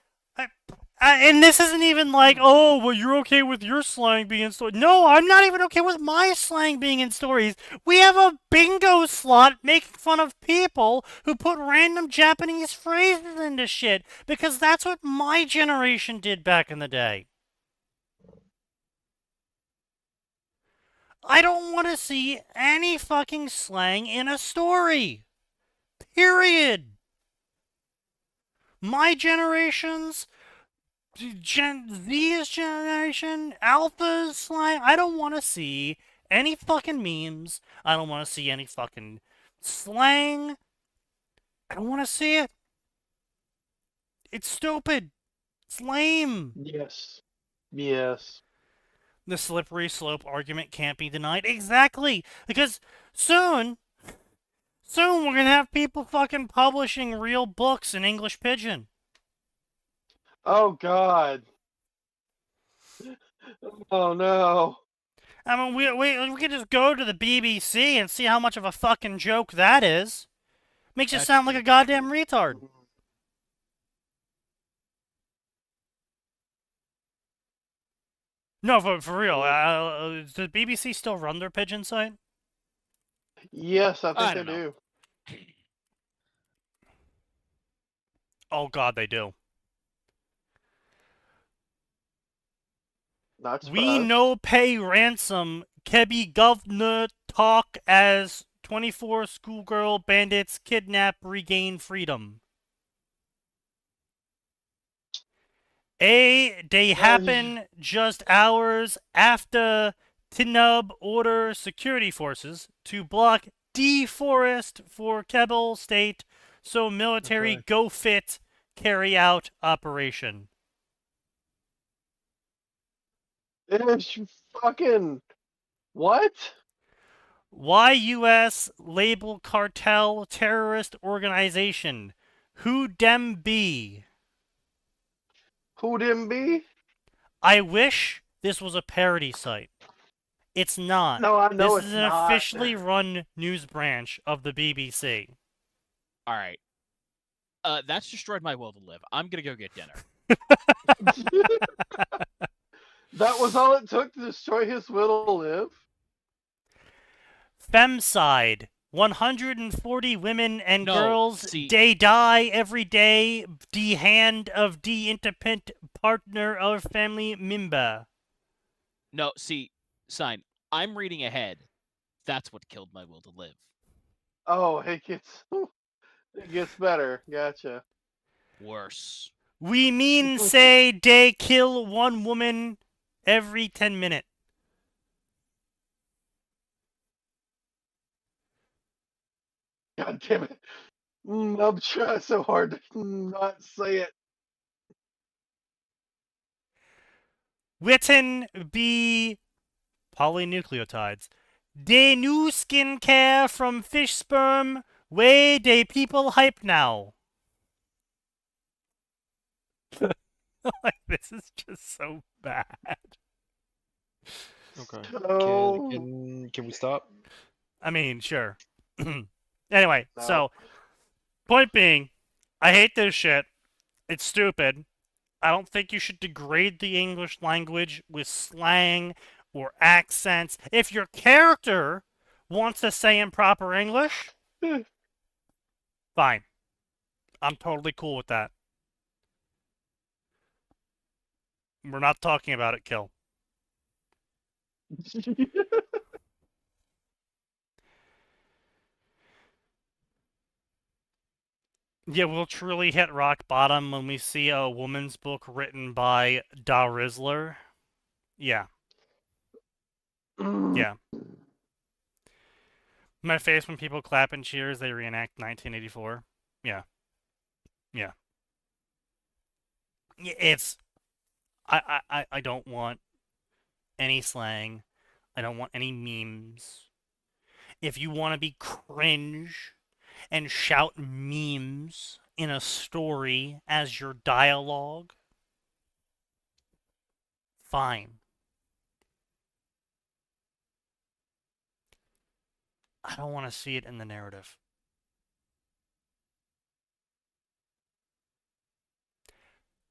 and this isn't even like, oh, well, you're okay with your slang being in stories. No, I'm not even okay with my slang being in stories. We have a bingo slot making fun of people who put random Japanese phrases into shit, because that's what my generation did back in the day. I don't want to see any fucking slang in a story. Period. My generations, Gen Z's generation, Alpha's slang, I don't want to see any fucking memes. I don't want to see any fucking slang. I don't want to see it. It's stupid. It's lame. Yes. Yes. The slippery slope argument can't be denied. Exactly. Because soon we're gonna have people fucking publishing real books in English Pidgin. Oh, God. Oh, no. I mean, we could just go to the BBC and see how much of a fucking joke that is. Makes you sound like a goddamn retard. No, for real. Does the BBC still run their Pidgin site? Yes, I think they do. Oh, God, they do. Not surprised. We no pay ransom. Kebi governor talk as 24 schoolgirl bandits kidnap regain freedom. They happen just hours after Tinub order security forces to block deforest for Kebble State so military go fit carry out operation. It's fucking... What? Why U.S. label cartel terrorist organization? Who dem be? Who dem be? I wish this was a parody site. It's not. No, I know this is an officially run news branch of the BBC. All right. That's destroyed my will to live. I'm gonna go get dinner. That was all it took to destroy his will to live? Femcide. 140 women and girls, they die every day, the hand of the independent partner of family member. No, see, Sign, I'm reading ahead. That's what killed my will to live. Oh, it gets better. Gotcha. Worse. We mean say they kill one woman every 10 minutes. God damn it. I'm trying so hard to not say it. Written be polynucleotides. De new skincare from fish sperm, way they people hype now. Like, this is just so bad. Okay. Oh. Can we stop? I mean, sure. Anyway, so, point being, I hate this shit. It's stupid. I don't think you should degrade the English language with slang or accents. If your character wants to say improper English, fine. I'm totally cool with that. We're not talking about it, Kill. Yeah, we'll truly hit rock bottom when we see a woman's book written by Da Rizzler. Yeah. Yeah. My face when people clap and cheers, they reenact 1984. Yeah. Yeah. It's... I don't want any slang. I don't want any memes. If you want to be cringe and shout memes in a story as your dialogue, fine. I don't want to see it in the narrative.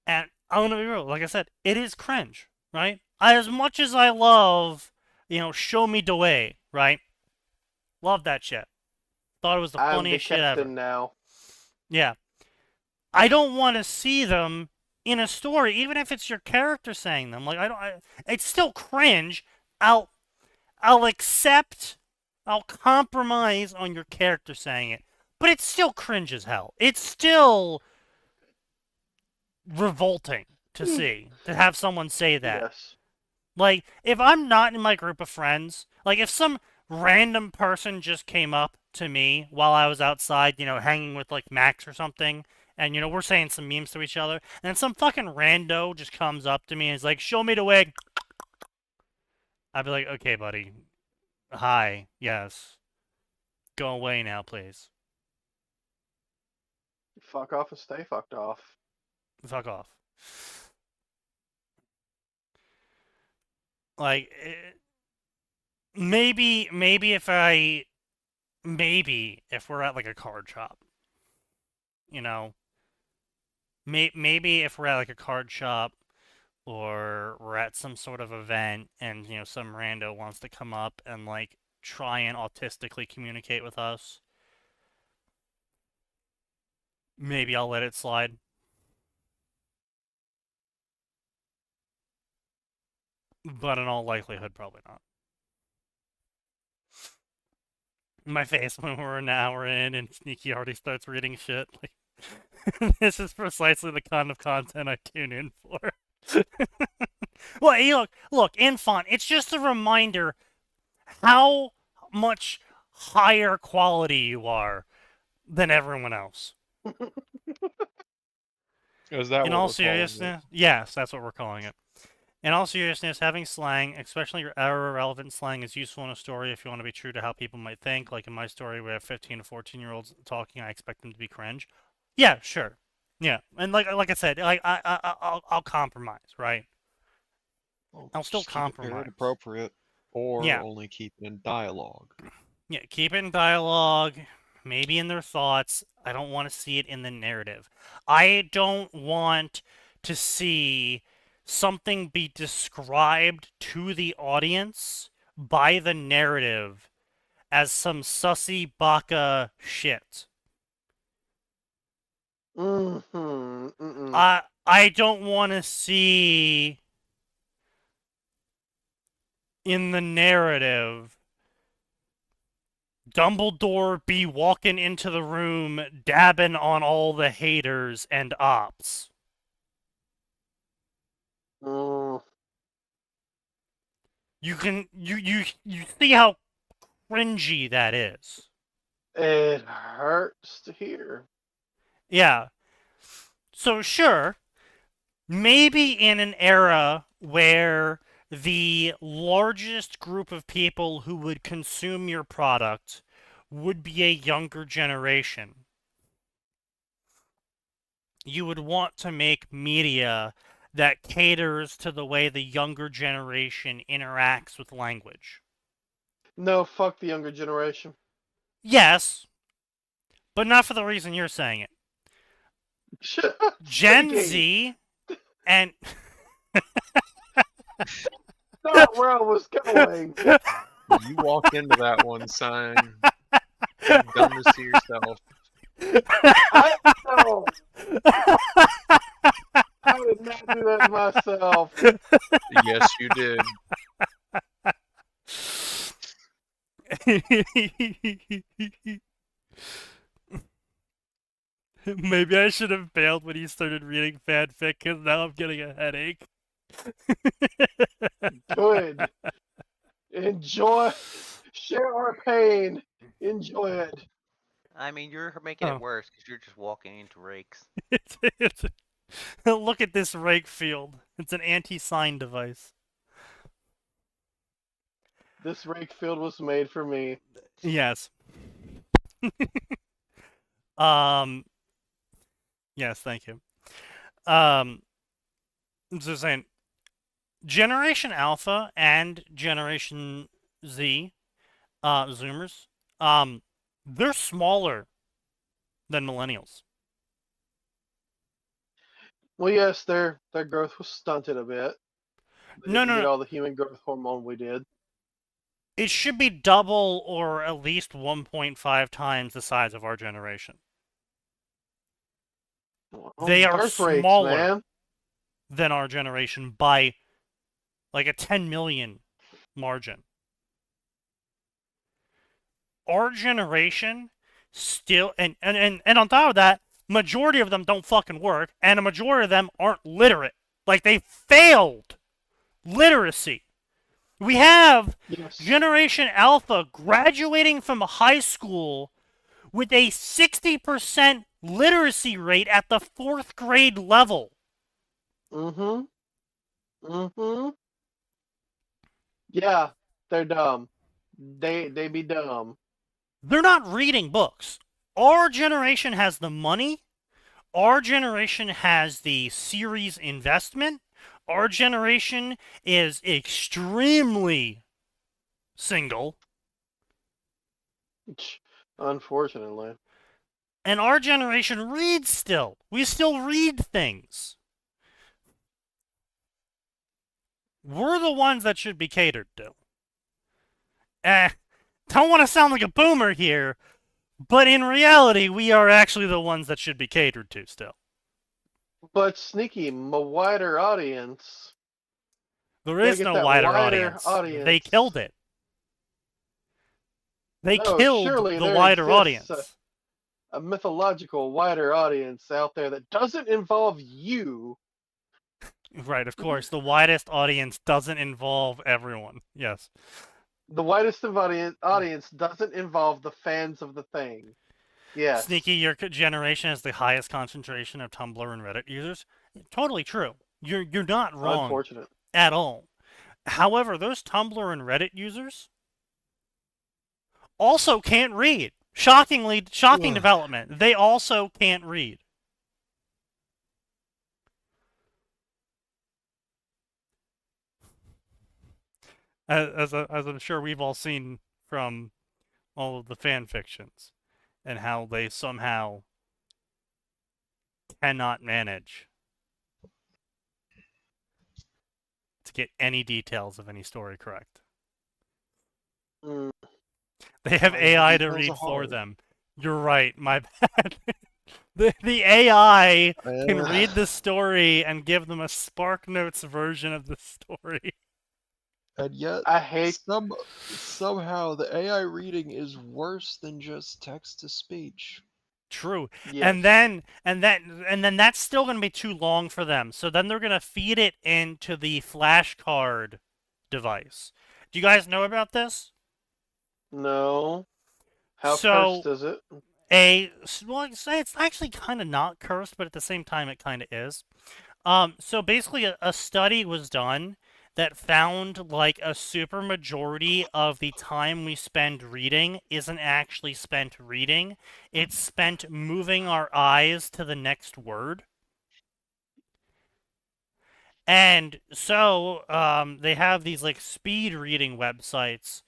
And I'm gonna be real, like I said, it is cringe, right? As much as I love, show me the way, right? Love that shit. Thought it was the funniest shit ever. Now. Yeah. I don't want to see them in a story, even if it's your character saying them. Like it's still cringe. I'll accept. I'll compromise on your character saying it, but it's still cringe as hell. It's still revolting to see, to have someone say that. Yes. Like, if I'm not in my group of friends, like if some random person just came up to me while I was outside, hanging with like Max or something, and we're saying some memes to each other, and then some fucking rando just comes up to me and is like, show me the way. I'd be like, okay, buddy. Hi, yes. Go away now, please. Fuck off and stay fucked off. Fuck off. Like, maybe if we're at like a card shop, maybe if we're at like a card shop or we're at some sort of event and some rando wants to come up and like try and autistically communicate with us, maybe I'll let it slide. But in all likelihood, probably not. My face when we're an hour in and Sneaky already starts reading shit. Like, this is precisely the kind of content I tune in for. Well, hey, look, Infant, it's just a reminder how much higher quality you are than everyone else. Is that in what all we're seriousness? Yes, that's what we're calling it. In all seriousness, having slang, especially your era-relevant slang, is useful in a story if you want to be true to how people might think. Like in my story, we have 15 to 14-year-olds talking. I expect them to be cringe. Yeah, sure. Yeah, and like I said, I'll compromise, right? I'll still compromise. Appropriate, or Yeah. only keep it in dialogue. Yeah, keep it in dialogue, maybe in their thoughts. I don't want to see it in the narrative. I don't want to see something be described to the audience by the narrative as some sussy baka shit. I don't want to see in the narrative Dumbledore be walking into the room dabbing on all the haters and ops. You see how cringy that is. It hurts to hear. Yeah. So sure, maybe in an era where the largest group of people who would consume your product would be a younger generation, you would want to make media that caters to the way the younger generation interacts with language. No, fuck the younger generation. Yes, but not for the reason you're saying it. Gen Z and... Not where I was going. You walked into that one, sign. You've done this to yourself. I know. I did not do that myself. Yes, you did. Maybe I should have bailed when he started reading fanfic, because now I'm getting a headache. Good. Enjoy. Share our pain. Enjoy it. I mean, you're making Oh. it worse because you're just walking into rakes. Look at this rake field. It's an anti-sign device. This rake field was made for me. Yes. Yes, thank you. So saying, Generation Alpha and Generation Z, Zoomers, they're smaller than millennials. Well, yes, their growth was stunted a bit. They No, didn't no, get no. all the human growth hormone we did. It should be double or at least 1.5 times the size of our generation. Well, They are birth rates, smaller man. than our generation by like a 10 million margin. Our generation still, and on top of that, majority of them don't fucking work, and a majority of them aren't literate. Like, they failed literacy. We have Yes. Generation Alpha graduating from high school with a 60% literacy rate at the 4th grade level. Mm-hmm. Mm-hmm. Yeah, they're dumb. They be dumb. They're not reading books. Our generation has the money. Our generation has the series investment. Our generation is extremely single. Unfortunately. And our generation reads still. We still read things. We're the ones that should be catered to. Don't want to sound like a boomer here, but in reality, we are actually the ones that should be catered to still. But Sneaky, my wider audience. There is get no that wider wider audience. audience. They killed it. They No, killed surely the there wider exists audience. A mythological wider audience out there that doesn't involve you. Right, of course. The widest audience doesn't involve everyone. Yes. The widest of audience doesn't involve the fans of the thing. Yes. Sneaky, your generation has the highest concentration of Tumblr and Reddit users. Totally true. You're not wrong Unfortunate. at all. However, those Tumblr and Reddit users also can't read. Shocking development. They also can't read. As I'm sure we've all seen from all of the fan fictions, and how they somehow cannot manage to get any details of any story correct. They have AI to read for them. You're right, my bad. The AI can read the story and give them a SparkNotes version of the story. And yet, I hate somehow the AI reading is worse than just text to speech. True. Yes. And then that's still going to be too long for them. So then they're going to feed it into the flashcard device. Do you guys know about this? No. How So- cursed is it? Well, it's actually kind of not cursed, but at the same time it kind of is. So basically a study was done that found like a super majority of the time we spend reading isn't actually spent reading. It's spent moving our eyes to the next word. And so they have these like speed reading websites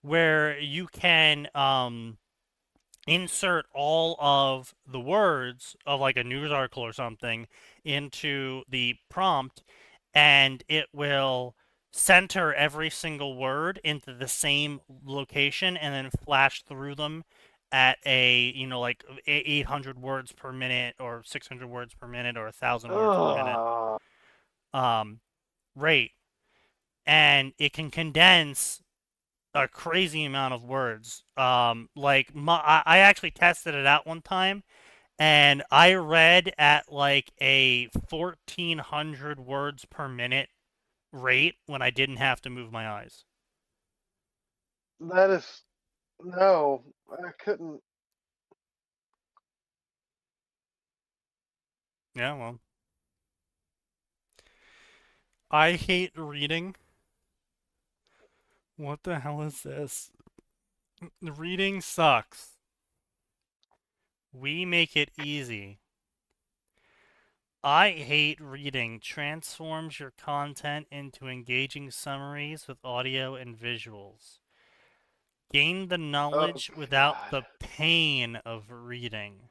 where you can insert all of the words of like a news article or something into the prompt, and it will center every single word into the same location and then flash through them at a, you know, like 800 words per minute or 600 words per minute or 1,000 words per minute rate, and it can condense a crazy amount of words. Like I actually tested it out one time, and I read at like a 1,400 words per minute rate when I didn't have to move my eyes. That is no, I couldn't. Yeah, well, I hate reading. What the hell is this? Reading sucks. We make it easy. I hate reading. Transforms your content into engaging summaries with audio and visuals. Gain the knowledge without God. the pain of reading.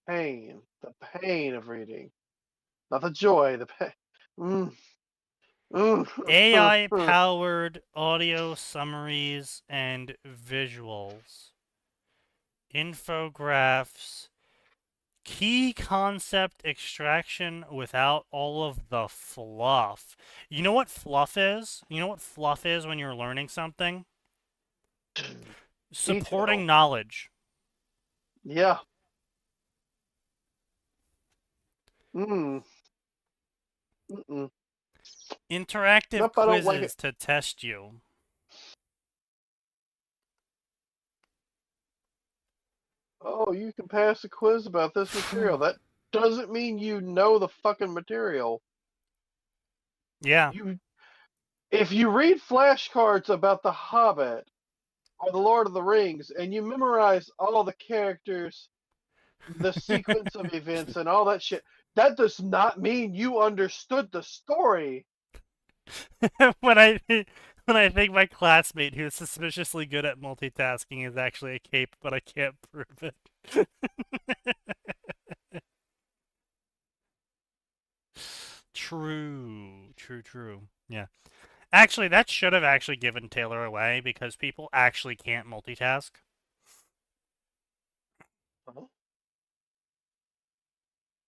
Pain, the pain of reading, not the joy, the pain. AI-powered audio summaries and visuals. Infographics. Key concept extraction without all of the fluff. You know what fluff is? You know what fluff is when you're learning something? Supporting knowledge. Yeah. Mm-mm. Interactive Nope, I don't like quizzes to test you. Oh, you can pass a quiz about this material. That doesn't mean you know the fucking material. Yeah. If you read flashcards about The Hobbit or The Lord of the Rings and you memorize all the characters, the sequence of events and all that shit, that does not mean you understood the story. when I think my classmate who's suspiciously good at multitasking is actually a cape, but I can't prove it. True. Yeah. Actually, that should have actually given Taylor away because people actually can't multitask. Huh?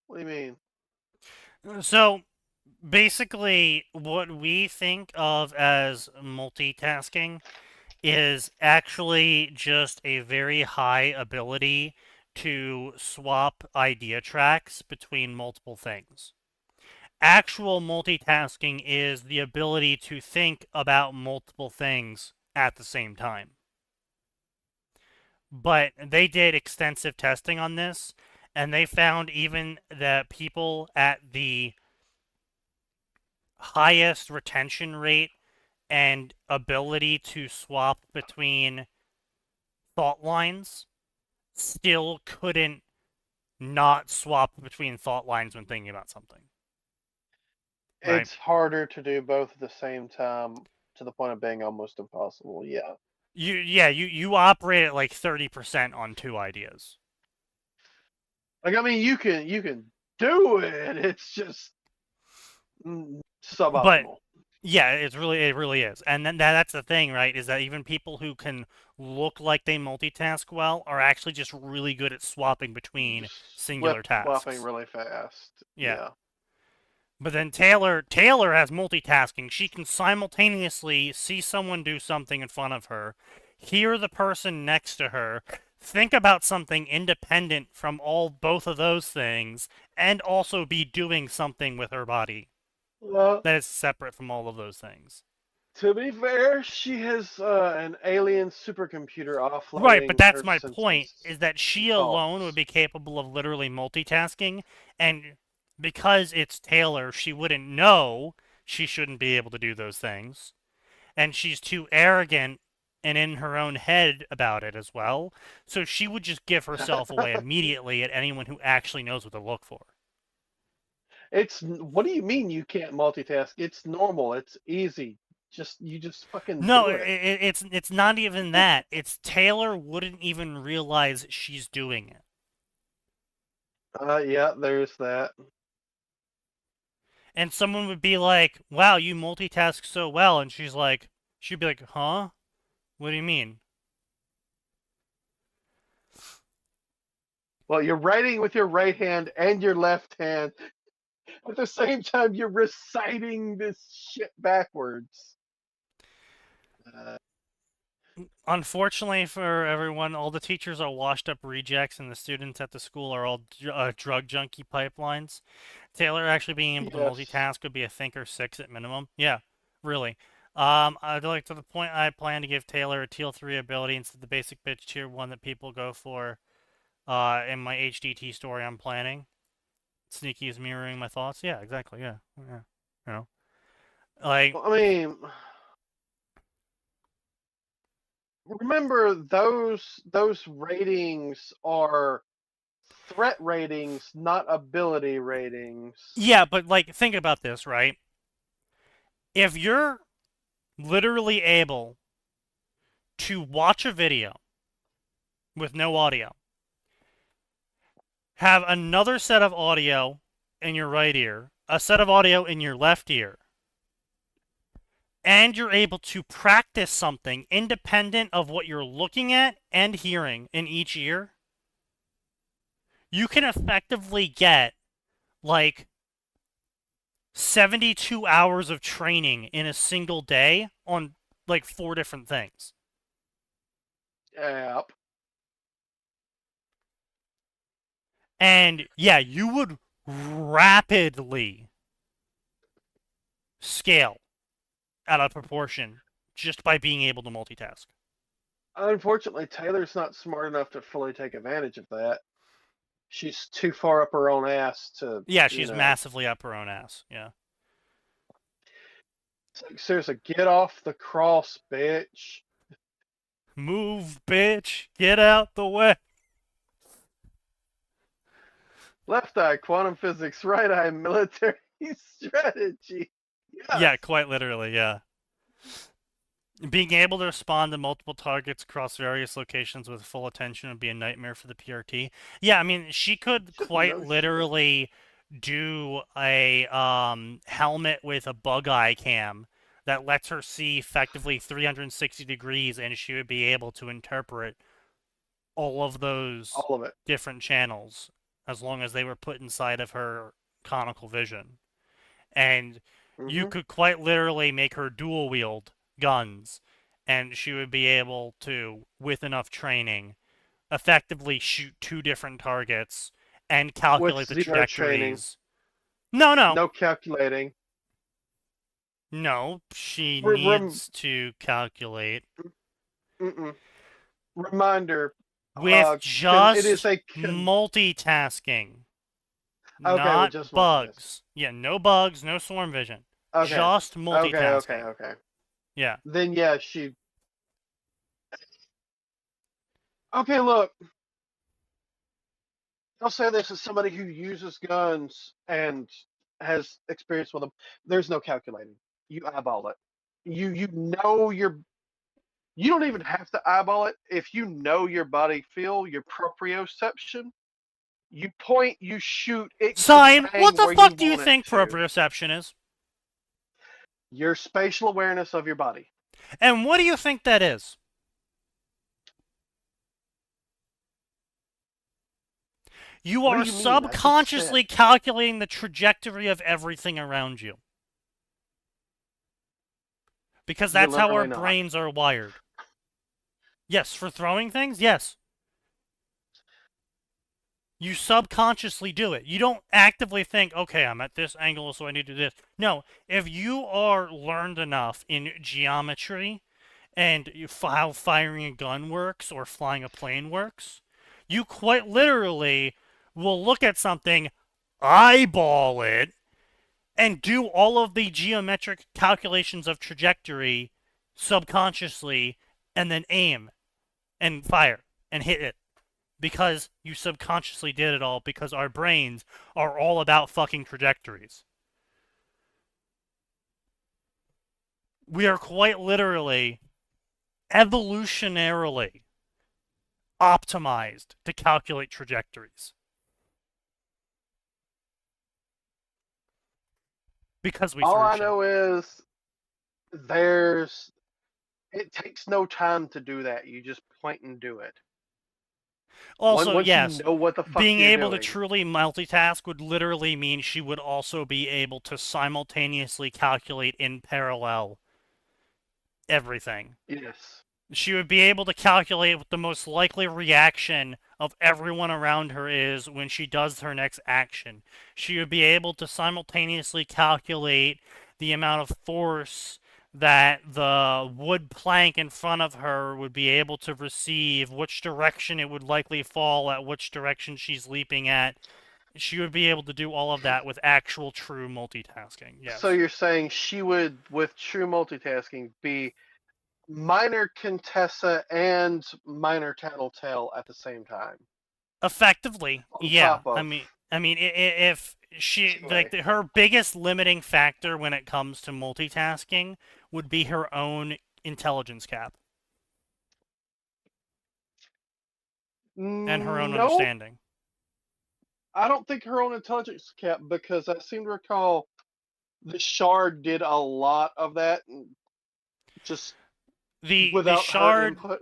What do you mean? So, basically, what we think of as multitasking is actually just a very high ability to swap idea tracks between multiple things. Actual multitasking is the ability to think about multiple things at the same time. But they did extensive testing on this, and they found even that people at the highest retention rate and ability to swap between thought lines still couldn't not swap between thought lines when thinking about something. Right? It's harder to do both at the same time to the point of being almost impossible. Yeah. You operate at like 30% on two ideas. Like, I mean, you can do it. It's just suboptimal. But yeah, it really is. And then that's the thing, right? Is that even people who can look like they multitask well are actually just really good at swapping between singular tasks. Swapping really fast. Yeah. But then Taylor has multitasking. She can simultaneously see someone do something in front of her, hear the person next to her, think about something independent from both of those things, and also be doing something with her body that is separate from all of those things. To be fair, she has an alien supercomputer offloading. Right, but that's my point, is that she alone would be capable of literally multitasking, and because it's Taylor, she wouldn't know she shouldn't be able to do those things. And she's too arrogant and in her own head about it as well. So she would just give herself away immediately at anyone who actually knows what to look for. What do you mean you can't multitask? It's normal. It's easy. You just fucking no, do it. It's not even that. It's Taylor wouldn't even realize she's doing it. Yeah, there's that. And someone would be like, wow, you multitask so well. And she'd be like, huh? What do you mean? Well, you're writing with your right hand and your left hand. At the same time, you're reciting this shit backwards. Unfortunately for everyone, all the teachers are washed-up rejects, and the students at the school are all drug junkie pipelines. Taylor actually being able to multitask would be a thinker 6 at minimum. Yeah, really. I'd like to the point I plan to give Taylor a Teal 3 ability instead of the basic bitch tier 1 that people go for in my HDT story I'm planning. Sneaky is mirroring my thoughts. Yeah, exactly. Yeah. You know, like. Well, I mean, remember those ratings are threat ratings, not ability ratings. Yeah, but like, think about this, right? If you're literally able to watch a video with no audio, have another set of audio in your right ear, a set of audio in your left ear, and you're able to practice something independent of what you're looking at and hearing in each ear, you can effectively get like 72 hours of training in a single day on like 4 different things. Yep. And yeah, you would rapidly scale out of proportion just by being able to multitask. Unfortunately, Taylor's not smart enough to fully take advantage of that. She's too far up her own ass to. Yeah, she's massively up her own ass. Yeah. It's like, seriously, get off the cross, bitch. Move, bitch. Get out the way. Left eye, quantum physics. Right eye, military strategy. Yes. Yeah, quite literally, yeah. Being able to respond to multiple targets across various locations with full attention would be a nightmare for the PRT. Yeah, I mean, she could quite literally do a helmet with a bug eye cam that lets her see effectively 360 degrees, and she would be able to interpret all of those different channels as long as they were put inside of her conical vision. And you could quite literally make her dual wield guns, and she would be able to, with enough training, effectively shoot 2 different targets and calculate the trajectories. No. No calculating. No, she needs to calculate. Reminder. With just multitasking. Okay, not just bugs. Yeah, no bugs, no swarm vision. Okay. Just multitasking. Okay. Yeah. Then yeah, she. Okay, look. I'll say this as somebody who uses guns and has experience with them. There's no calculating. You eyeball it. You know your. You don't even have to eyeball it. If you know your body feel, your proprioception, you point, you shoot. Sign, what the fuck do you think proprioception is? Your spatial awareness of your body. And what do you think that is? You are subconsciously calculating the trajectory of everything around you. Because that's how our brains are wired. Yes, for throwing things, yes. You subconsciously do it. You don't actively think, okay, I'm at this angle, so I need to do this. No, if you are learned enough in geometry and how firing a gun works or flying a plane works, you quite literally will look at something, eyeball it, and do all of the geometric calculations of trajectory subconsciously, and then aim and fire and hit it. Because you subconsciously did it all, because our brains are all about fucking trajectories. We are quite literally, evolutionarily optimized to calculate trajectories. Because we all I know is it takes no time to do that. You just point and do it. Also, Once yes, you know what the fuck being you're able doing. to truly multitask would literally mean she would also be able to simultaneously calculate in parallel everything. Yes. She would be able to calculate what the most likely reaction of everyone around her is when she does her next action. She would be able to simultaneously calculate the amount of force that the wood plank in front of her would be able to receive, which direction it would likely fall at, which direction she's leaping at. She would be able to do all of that with actual true multitasking. Yes. So you're saying she would, with true multitasking, be minor Contessa and minor Tattletale at the same time. Effectively, On yeah. top of I mean, if she Anyway. her biggest limiting factor when it comes to multitasking would be her own intelligence cap and her own No, understanding. I don't think her own intelligence cap, because I seem to recall the Shard did a lot of that, just The without her shard input.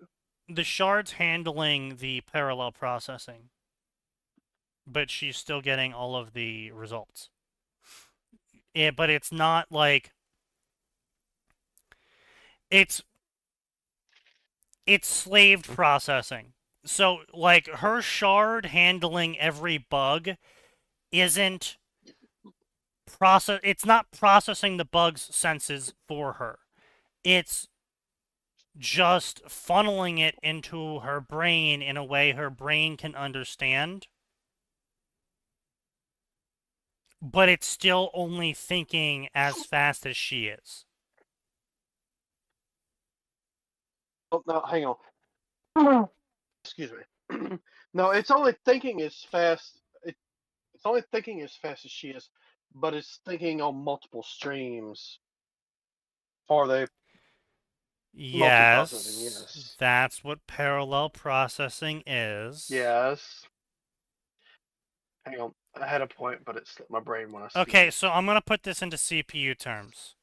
the shard's handling the parallel processing, but she's still getting all of the results. Yeah, but it's not like it's slaved processing. So like her shard handling every bug isn't it's not processing the bug's senses for her. It's just funneling it into her brain in a way her brain can understand. But it's still only thinking as fast as she is. Oh, no, hang on. Excuse me. No, it's only thinking as fast. It's only thinking as fast as she is, but it's thinking on multiple streams. For the multiprocessing, yes. That's what parallel processing is. Yes. Hang on. I had a point, but it slipped my brain when I see Okay, it. so I'm going to put this into CPU terms.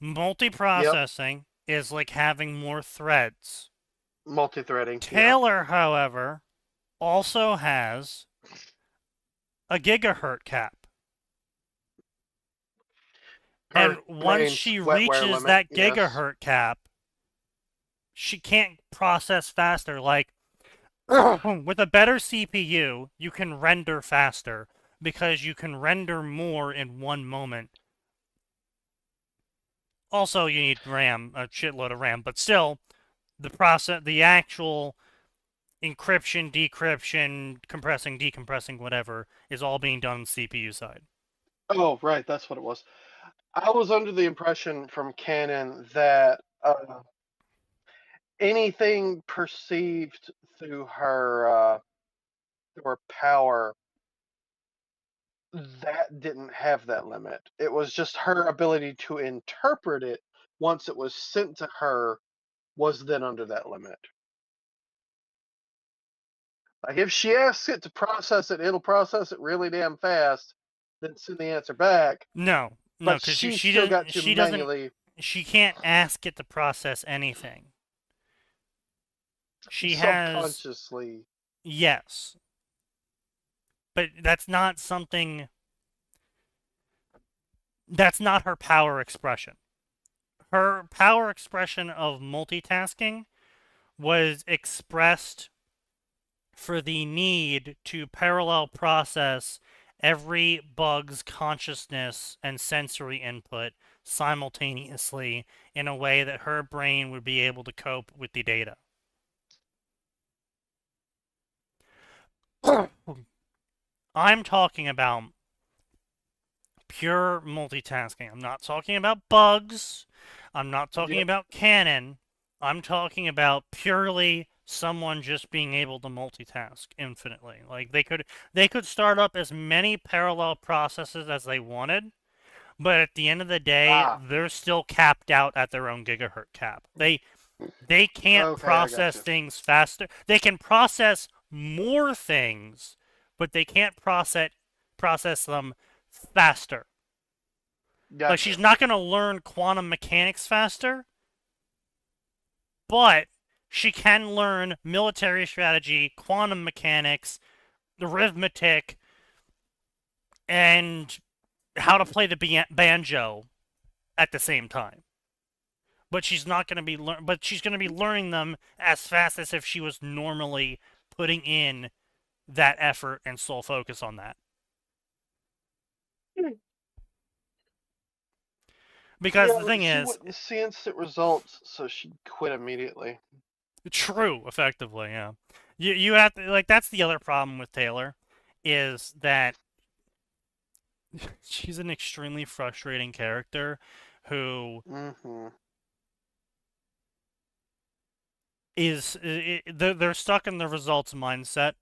Multiprocessing is like having more threads. Multi-threading. Taylor, however, also has a gigahertz cap. And once she reaches that gigahertz cap, she can't process faster. Like, with a better CPU, you can render faster because you can render more in one moment. Also, you need RAM, a shitload of RAM, but still, the actual encryption, decryption, compressing, decompressing, whatever, is all being done on the CPU side. Oh, right, that's what it was. I was under the impression from Canon that anything perceived through her power, that didn't have that limit. It was just her ability to interpret it once it was sent to her was then under that limit. Like if she asks it to process it, it'll process it really damn fast, then send the answer back. No, But because she she still doesn't. got to She manually. doesn't. She can't ask it to process anything. She has Subconsciously. yes, but that's not something. That's not her power expression. Her power expression of multitasking was expressed for the need to parallel process every bug's consciousness and sensory input simultaneously in a way that her brain would be able to cope with the data. I'm talking about pure multitasking. I'm not talking about bugs. I'm not talking about canon. I'm talking about purely someone just being able to multitask infinitely. Like they could start up as many parallel processes as they wanted, but at the end of the day, they're still capped out at their own gigahertz cap. They can't process things faster. They can process more things, but they can't process them faster. Gotcha. Like she's not going to learn quantum mechanics faster, but she can learn military strategy, quantum mechanics, arithmetic, and how to play the banjo at the same time. But she's not going to be but she's going to be learning them as fast as if she was normally putting in that effort and sole focus on that. Because the thing is, she wouldn't see instant results, so she'd quit immediately. True, effectively, yeah. You have to, like, that's the other problem with Taylor, is that she's an extremely frustrating character who they're stuck in the results mindset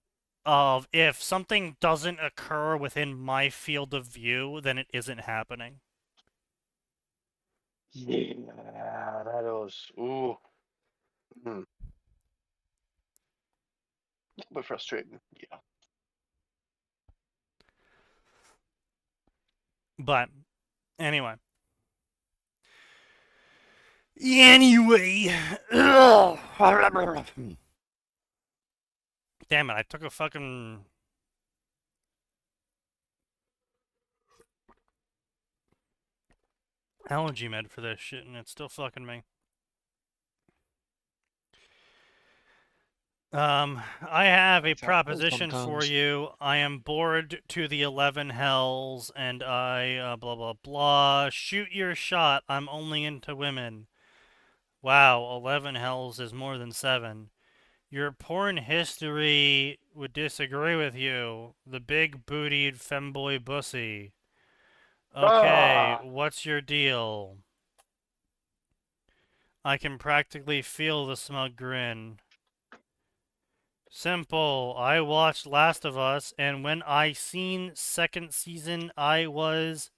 of, if something doesn't occur within my field of view, then it isn't happening. Yeah, that was but frustrating. Yeah. But anyway. Damn it, I took a fucking allergy med for this shit and it's still fucking me. I have a proposition for you. I am bored to the 11 hells, and I, blah, blah, blah. Shoot your shot. I'm only into women. Wow, 11 hells is more than 7. Your porn history would disagree with you. The big-bootied femboy bussy. Okay, what's your deal? I can practically feel the smug grin. Simple. I watched Last of Us, and when I seen second season, I was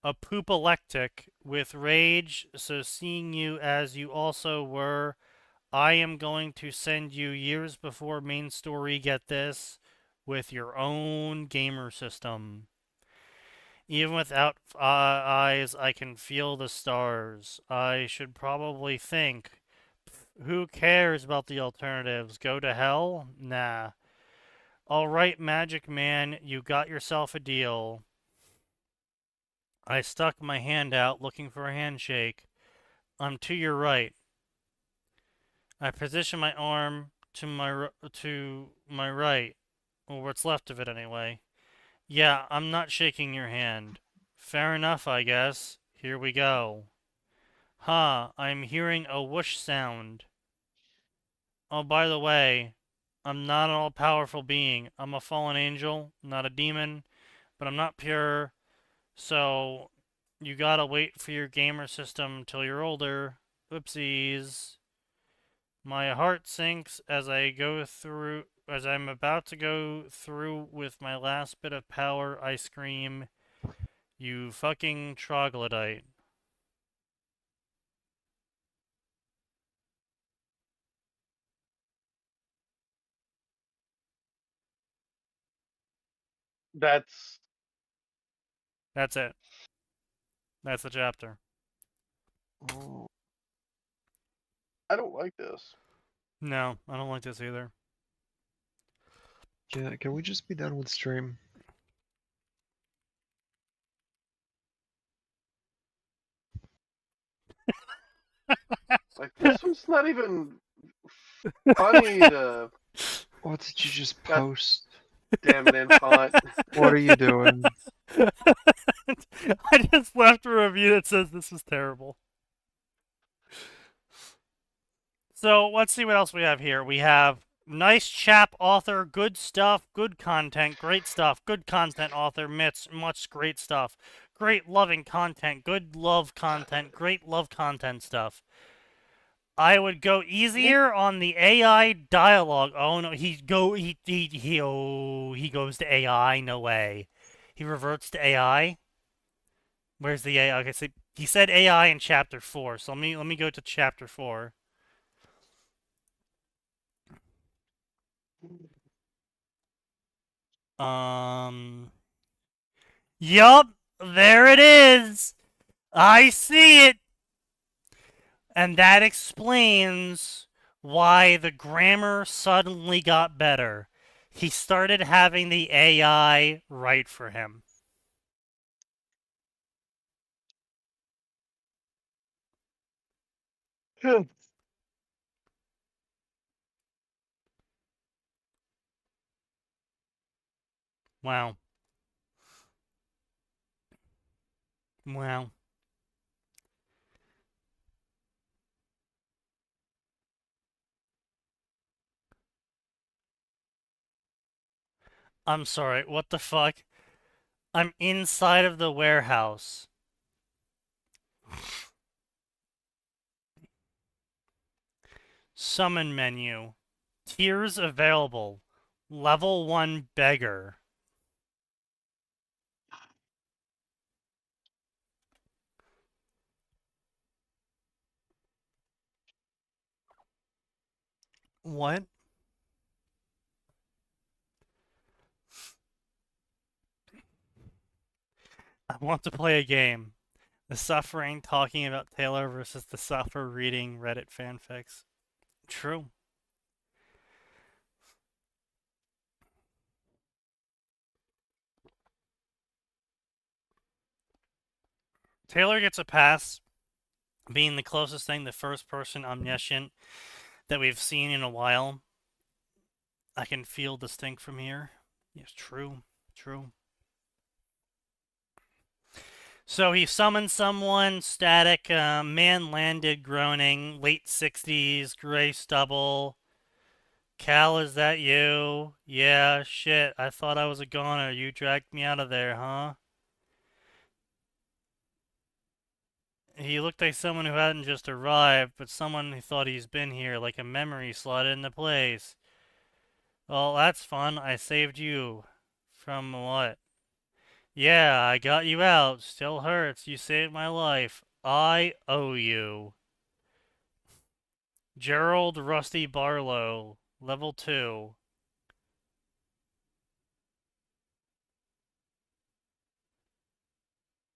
a poop-electic with rage, so seeing you as you also were, I am going to send you years before main story, get this, with your own gamer system. Even without eyes, I can feel the stars. I should probably think, who cares about the alternatives? Go to hell? Nah. Alright, Magic Man, you got yourself a deal. I stuck my hand out looking for a handshake. I'm to your right. I position my arm to my right, or what's left of it anyway. Yeah, I'm not shaking your hand. Fair enough, I guess. Here we go. Huh, I'm hearing a whoosh sound. Oh, by the way, I'm not an all-powerful being. I'm a fallen angel, not a demon, but I'm not pure, so you gotta wait for your gamer system till you're older. Oopsies. My heart sinks as I'm about to go through with my last bit of power. I scream, you fucking troglodyte. That's it. That's the chapter. I don't like this. No, I don't like this either. Yeah, can we just be done with stream? Like, this one's not even funny to... What did you just post? Damn it, in font. What are you doing? I just left a review that says this is terrible. So, let's see what else we have here. We have nice chap author, good stuff, good content, great stuff, good content author, much great stuff. Great loving content, good love content, great love content stuff. I would go easier on the AI dialogue. Oh no, he goes to AI. No way. He reverts to AI. Where's the AI? Okay, so he said AI in chapter 4. So let me go to chapter 4. Yup, there it is. I see it. And that explains why the grammar suddenly got better. He started having the AI write for him. Wow. Wow. I'm sorry, what the fuck? I'm inside of the warehouse. Summon menu. Tiers available. Level 1 beggar. What? I want to play a game. The suffering talking about Taylor versus the suffer reading Reddit fanfics. True. Taylor gets a pass, being the closest thing to first-person omniscient that we've seen in a while. I can feel distinct from here. Yes, true. True. So he summoned someone, static, man landed groaning, late 60s, gray stubble. Cal, is that you? Yeah, shit, I thought I was a goner. You dragged me out of there, huh? He looked like someone who hadn't just arrived, but someone who thought he's been here, like a memory slotted into place. Well, that's fun. I saved you. From what? Yeah, I got you out. Still hurts. You saved my life. I owe you. Gerald Rusty Barlow, level 2.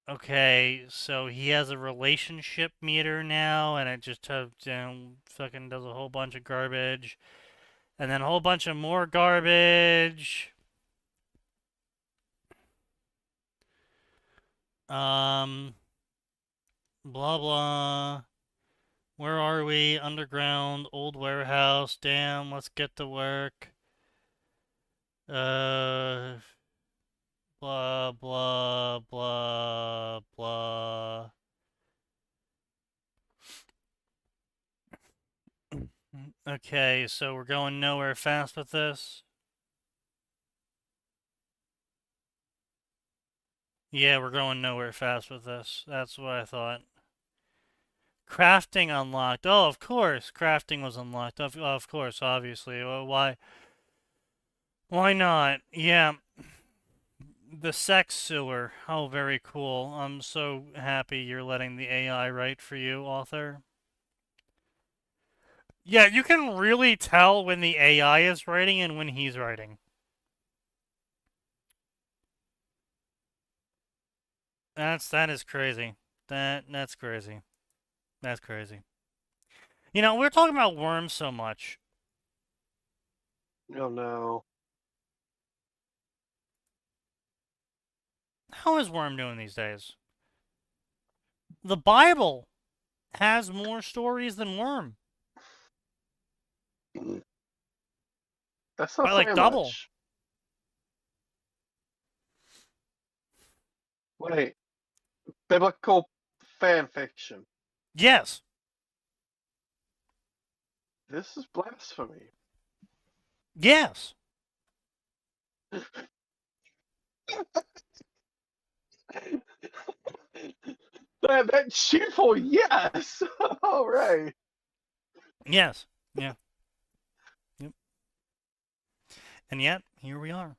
Okay, so he has a relationship meter now, and it just fucking does a whole bunch of garbage. And then a whole bunch of more garbage. Blah blah. Where are we? Underground, old warehouse. Damn, let's get to work. Blah blah blah blah. Okay, so we're going nowhere fast with this. Yeah, we're going nowhere fast with this. That's what I thought. Crafting unlocked. Oh, of course, crafting was unlocked. Of course, obviously. Well, why? Why not? Yeah. The sex sewer. Oh, very cool. I'm so happy you're letting the AI write for you, author. Yeah, you can really tell when the AI is writing and when he's writing. That is crazy. That's crazy. That's crazy. You know, we're talking about worms so much. Oh no. How is Worm doing these days? The Bible has more stories than Worm. That's not By like saying double. much. Wait. Biblical fan fiction. Yes. This is blasphemy. Yes. That cheerful yes. All right. Yes. Yeah. Yep. And yet, here we are.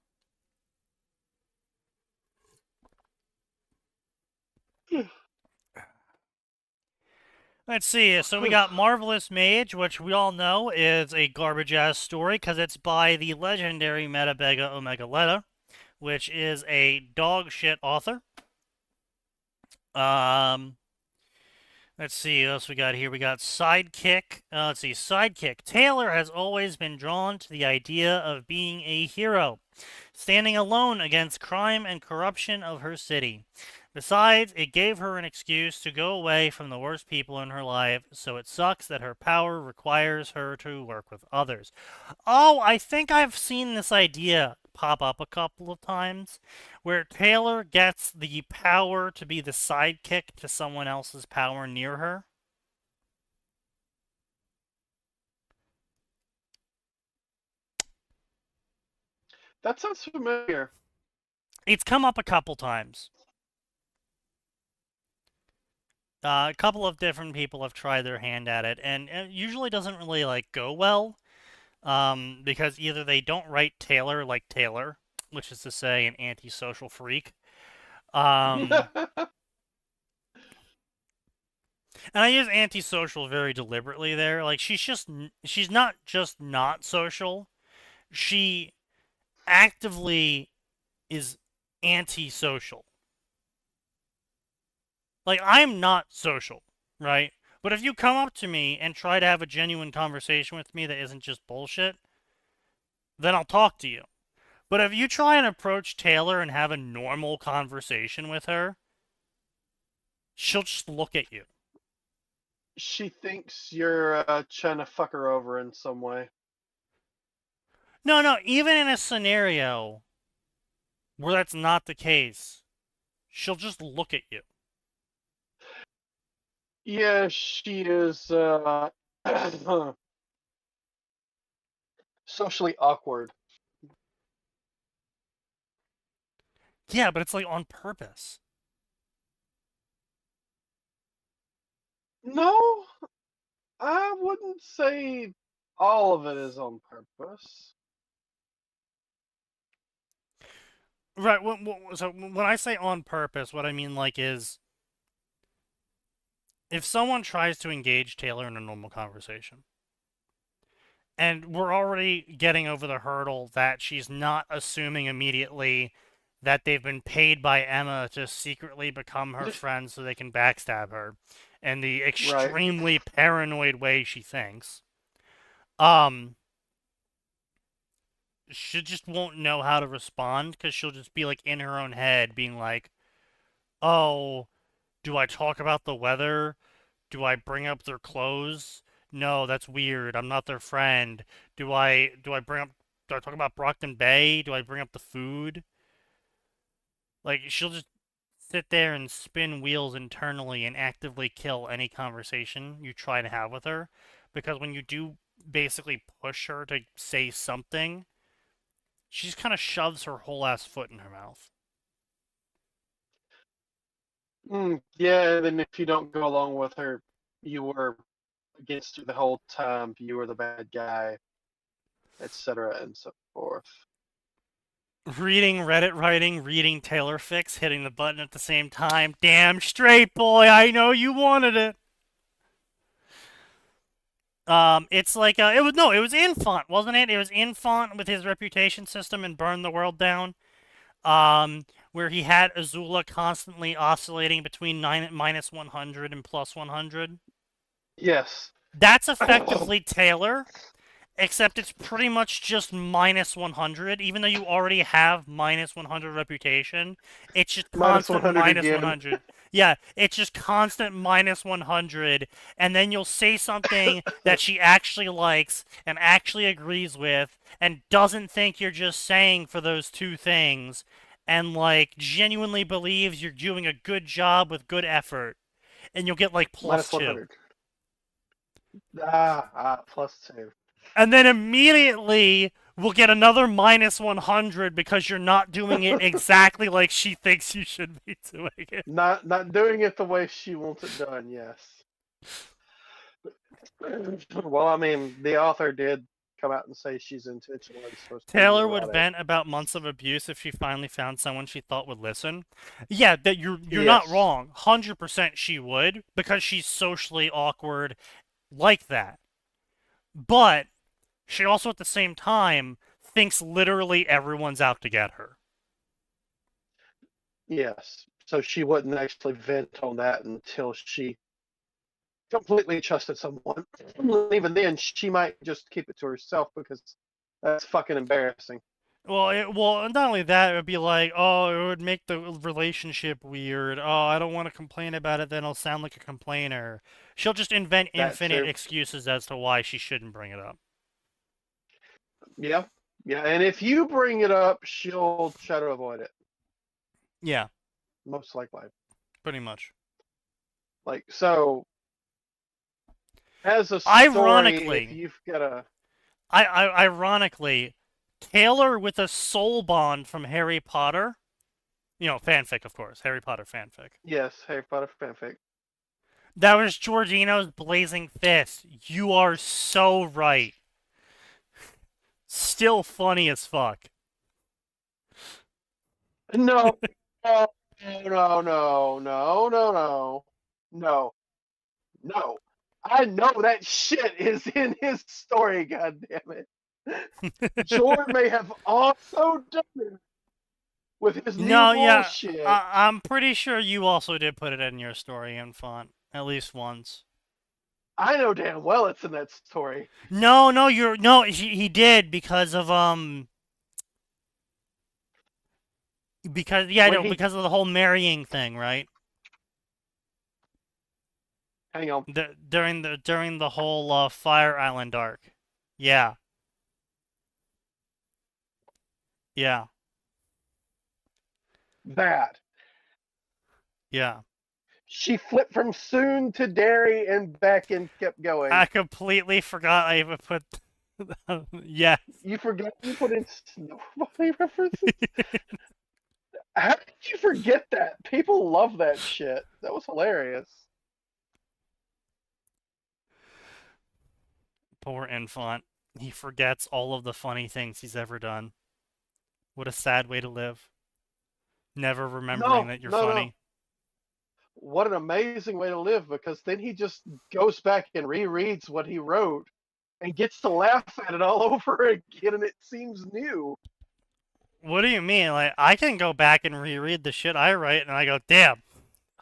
Let's see. So we got Marvelous Mage, which we all know is a garbage-ass story because it's by the legendary Metabega Omega Letta, which is a dog shit author. Let's see what else we got here. We got sidekick. Let's see, sidekick. Taylor has always been drawn to the idea of being a hero, standing alone against crime and corruption of her city. Besides, it gave her an excuse to go away from the worst people in her life, so it sucks that her power requires her to work with others. Oh, I think I've seen this idea pop up a couple of times, where Taylor gets the power to be the sidekick to someone else's power near her. That sounds familiar. It's come up a couple times. A couple of different people have tried their hand at it, and it usually doesn't really like go well, because either they don't write Taylor like Taylor, which is to say an antisocial freak, and I use antisocial very deliberately there. Like she's not just not social, she actively is antisocial. Like, I'm not social, right? But if you come up to me and try to have a genuine conversation with me that isn't just bullshit, then I'll talk to you. But if you try and approach Taylor and have a normal conversation with her, she'll just look at you. She thinks you're trying to fuck her over in some way. No, even in a scenario where that's not the case, she'll just look at you. Yeah, she is socially awkward. Yeah, but it's like on purpose. No, I wouldn't say all of it is on purpose. Right, so when I say on purpose, what I mean like is if someone tries to engage Taylor in a normal conversation, and we're already getting over the hurdle that she's not assuming immediately that they've been paid by Emma to secretly become her friend so they can backstab her, and the extremely paranoid way she thinks, she just won't know how to respond because she'll just be like in her own head being like, oh, do I talk about the weather? Do I bring up their clothes? No, that's weird. I'm not their friend. Do I talk about Brockton Bay? Do I bring up the food? Like, she'll just sit there and spin wheels internally and actively kill any conversation you try to have with her. Because when you do basically push her to say something, she just kind of shoves her whole ass foot in her mouth. Yeah, and then if you don't go along with her, you were against her the whole time, you were the bad guy, etc. and so forth. Reading Reddit writing, reading Taylor Fix, hitting the button at the same time. Damn straight, boy, I know you wanted it. It's like, it was Infant, wasn't it? It was Infant with his reputation system and Burn the World Down. Where he had Azula constantly oscillating between minus 100 and plus 100. Yes. That's effectively Taylor, except it's pretty much just minus 100, even though you already have minus 100 reputation. It's just constant minus 100. Yeah, it's just constant minus 100, and then you'll say something that she actually likes and actually agrees with and doesn't think you're just saying for those two things, and like genuinely believes you're doing a good job with good effort, and you'll get like plus 2. Plus 2. And then immediately we'll get another minus 100 because you're not doing it exactly like she thinks you should be doing it. Not doing it the way she wants it done, yes. Well, I mean, the author did come out and say she's intentionally supposed to. Taylor would vent about months of abuse if she finally found someone she thought would listen. Yeah, that you're not wrong. 100% she would, because she's socially awkward like that. But she also at the same time thinks literally everyone's out to get her. Yes. So she wouldn't actually vent on that until she completely trusted someone. Even then, she might just keep it to herself because that's fucking embarrassing. Well, not only that, it would be like, oh, it would make the relationship weird. Oh, I don't want to complain about it, then I'll sound like a complainer. She'll just invent That infinite too. excuses as to why she shouldn't bring it up. Yeah, yeah. And if you bring it up, she'll try to avoid it. Yeah, Most likely. pretty much. Like, so, as a story, Ironically- if you've got a... Ironically, Taylor with a soul bond from Harry Potter, fanfic, of course, Harry Potter fanfic. Yes, Harry Potter fanfic. That was Giordino's blazing fist. You are so right. Still funny as fuck. No, no. I know that shit is in his story, goddammit. Jordan may have also done it with his new bullshit. I'm pretty sure you also did put it in your story in font, at least once. I know damn well it's in that story. No, he did because of because of the whole marrying thing, right? Hang on. During the whole Fire Island arc. Yeah. Yeah. Bad. Yeah. She flipped from soon to dairy and back and kept going. I completely forgot I even put. Yeah. You forgot you put in Snowbody references? How did you forget that? People love that shit. That was hilarious. Poor Infant. He forgets all of the funny things he's ever done. What a sad way to live. Never remembering that you're funny. No. What an amazing way to live, because then he just goes back and rereads what he wrote and gets to laugh at it all over again, and it seems new. What do you mean? Like, I can go back and reread the shit I write, and I go, damn,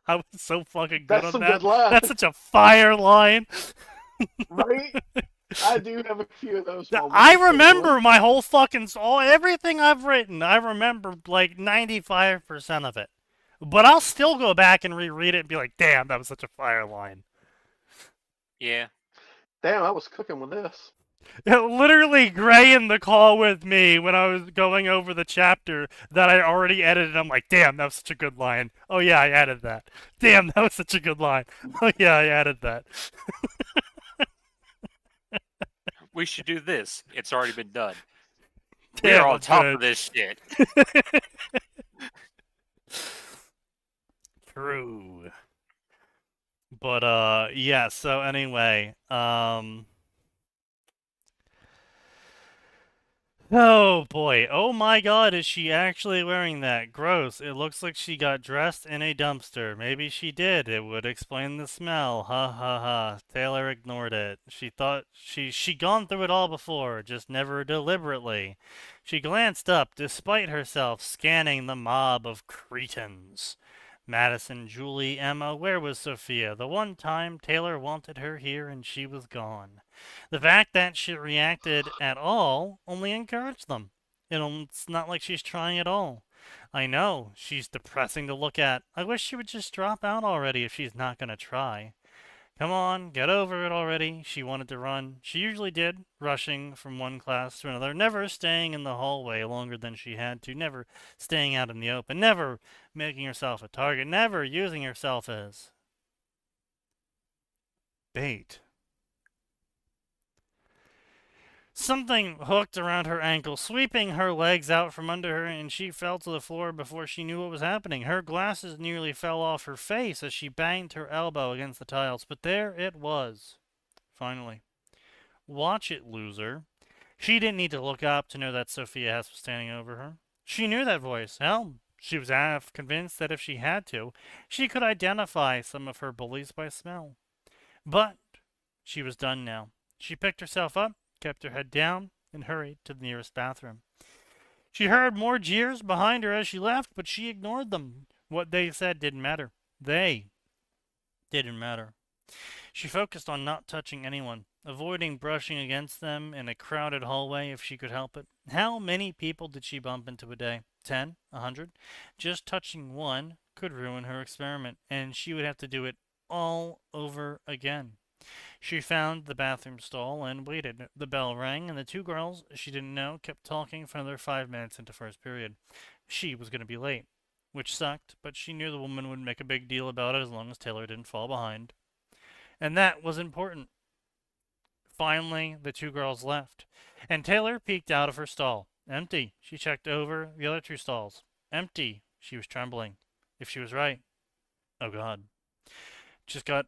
I was so fucking good on That's some that. good lines. That's such a fire line. Right? I do have a few of those moments. I remember my whole fucking everything I've written. I remember like 95% of it. But I'll still go back and reread it and be like, damn, that was such a fire line. Yeah. Damn, I was cooking with this. Literally, Gray in the call with me when I was going over the chapter that I already edited. I'm like, damn, that was such a good line. Oh yeah, I added that. Damn, that was such a good line. Oh yeah, I added that. We should do this. It's already been done. Damn, We're on top good. of this shit. True. But yeah, so anyway, oh boy. Oh my god, is she actually wearing that? Gross. It looks like she got dressed in a dumpster. Maybe she did. It would explain the smell. Ha ha ha. Taylor ignored it. She thought she gone through it all before, just never deliberately. She glanced up, despite herself, scanning the mob of cretins. Madison, Julie, Emma, where was Sophia? The one time Taylor wanted her here and she was gone. The fact that she reacted at all only encouraged them. It's not like she's trying at all. I know, she's depressing to look at. I wish she would just drop out already if she's not going to try. Come on, get over it already. She wanted to run. She usually did, rushing from one class to another, never staying in the hallway longer than she had to, never staying out in the open, never making herself a target, never using herself as bait. Something hooked around her ankle, sweeping her legs out from under her, and she fell to the floor before she knew what was happening. Her glasses nearly fell off her face as she banged her elbow against the tiles, but there it was. Finally. Watch it, loser. She didn't need to look up to know that Sophia Hess was standing over her. She knew that voice. Hell, she was half convinced that if she had to, she could identify some of her bullies by smell. But she was done now. She picked herself up, kept her head down, and hurried to the nearest bathroom. She heard more jeers behind her as she left, but she ignored them. What they said didn't matter. They didn't matter. She focused on not touching anyone, avoiding brushing against them in a crowded hallway if she could help it. How many people did she bump into a day? 10? 100? Just touching one could ruin her experiment, and she would have to do it all over again. She found the bathroom stall and waited. The bell rang, and the two girls she didn't know kept talking for another 5 minutes into first period. She was going to be late, which sucked, but she knew the woman would make a big deal about it as long as Taylor didn't fall behind. And that was important. Finally, the two girls left, and Taylor peeked out of her stall. Empty. She checked over the other two stalls. Empty. She was trembling. If she was right. Oh, God. Just got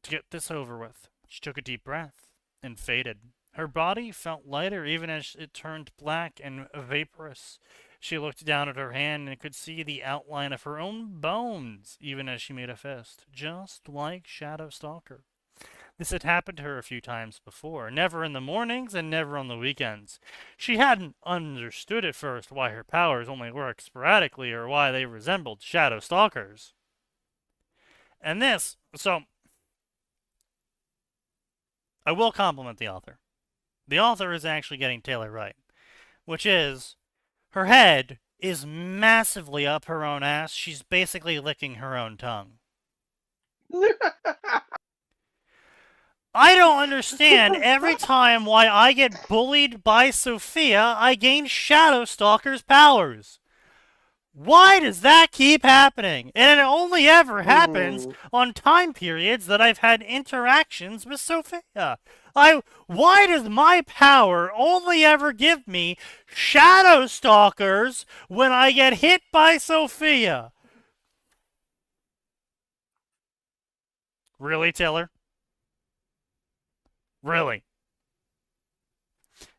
to get this over with. She took a deep breath and faded. Her body felt lighter even as it turned black and vaporous. She looked down at her hand and could see the outline of her own bones even as she made a fist, just like Shadow Stalker. This had happened to her a few times before, never in the mornings and never on the weekends. She hadn't understood at first why her powers only worked sporadically or why they resembled Shadow Stalkers. And this, so, I will compliment the author. The author is actually getting Taylor right, which is, her head is massively up her own ass. She's basically licking her own tongue. I don't understand every time why I get bullied by Sophia, I gain Shadow Stalker's powers. Why does that keep happening? And it only ever happens on time periods that I've had interactions with Sophia. Why does my power only ever give me Shadow Stalkers when I get hit by Sophia? Really, Taylor? Really?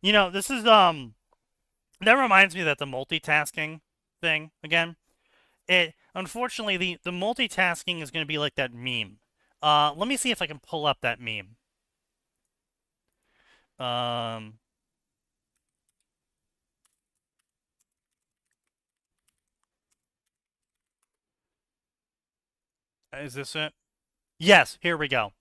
You know, this is, that reminds me that the multitasking thing, again, unfortunately, the multitasking is going to be like that meme. Let me see if I can pull up that meme. Is this it? Yes, here we go.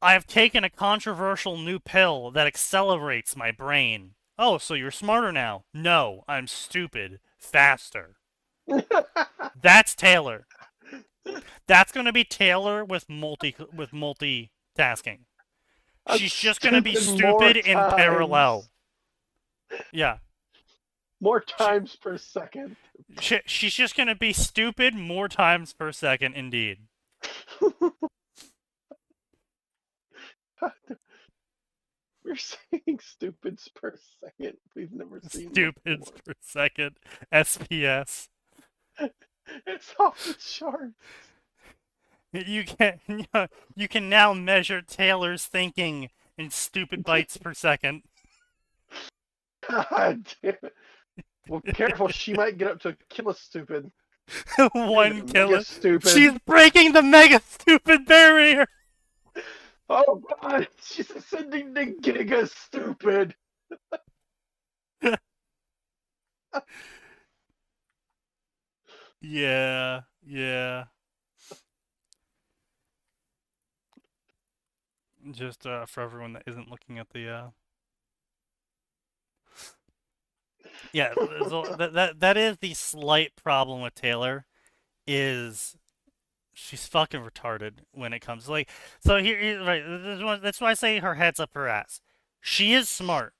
I have taken a controversial new pill that accelerates my brain. Oh, so you're smarter now? No, I'm stupid. Faster. That's Taylor. That's going to be Taylor with multitasking. She's just going to be stupid in parallel. Yeah. More times per second. She's just going to be stupid more times per second, indeed. We're saying stupids per second. We've never seen stupids per second. SPS. It's off the charts. You can now measure Taylor's thinking in stupid bytes per second. God damn it. Well, careful, she might get up to kill a stupid. One killer. Stupid. She's breaking the mega stupid barrier. Oh God, she's ascending to Giga Stupid. Yeah. Just for everyone that isn't looking at the yeah, that is the slight problem with Taylor, is she's fucking retarded when it comes like, so here right, that's why I say her head's up her ass. She is smart.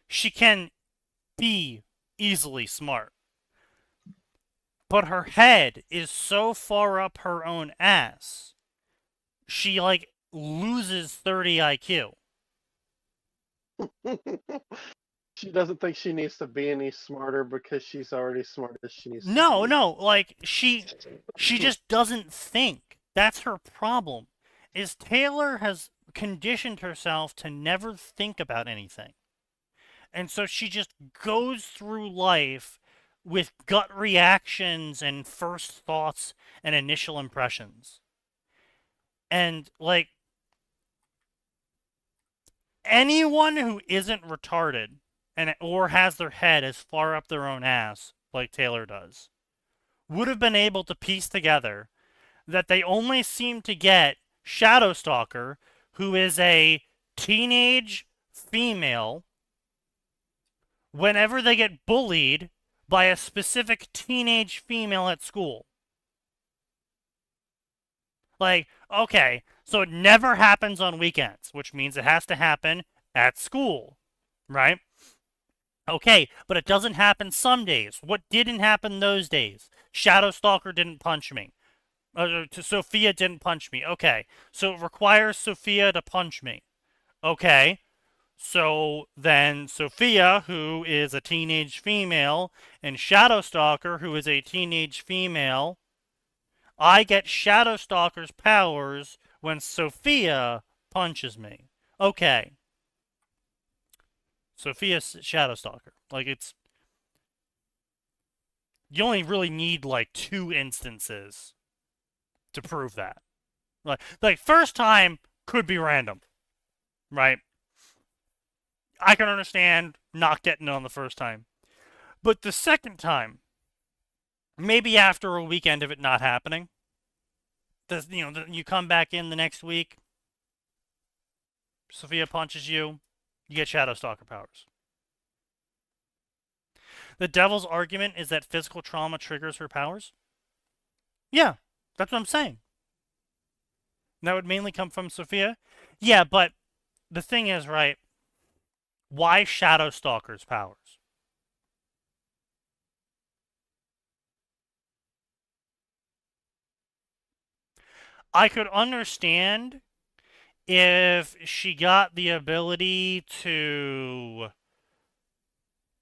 She can be easily smart. But her head is so far up her own ass, she like loses 30 IQ. She doesn't think she needs to be any smarter because she's already smart as she needs to be. No, like she just doesn't think. That's her problem. Is Taylor has conditioned herself to never think about anything. And so she just goes through life with gut reactions and first thoughts and initial impressions. And like anyone who isn't retarded or has their head as far up their own ass like Taylor does would have been able to piece together that they only seem to get Shadow Stalker, who is a teenage female, whenever they get bullied by a specific teenage female at school. Like, okay, so it never happens on weekends, which means it has to happen at school, right? Okay, but it doesn't happen some days. What didn't happen those days? Shadow Stalker didn't punch me. Sophia didn't punch me. Okay, so it requires Sophia to punch me. Okay, so then Sophia, who is a teenage female, and Shadow Stalker, who is a teenage female, I get Shadow Stalker's powers when Sophia punches me. Okay. Sophia's Shadow Stalker. Like, it's... You only really need, like, 2 instances to prove that. Like first time could be random. Right? I can understand not getting it on the first time. But the second time, maybe after a weekend of it not happening, you come back in the next week, Sophia punches you, you get Shadow Stalker powers. The devil's argument is that physical trauma triggers her powers? Yeah, that's what I'm saying. That would mainly come from Sophia? Yeah, but the thing is, right, why Shadow Stalker's powers? I could understand if she got the ability to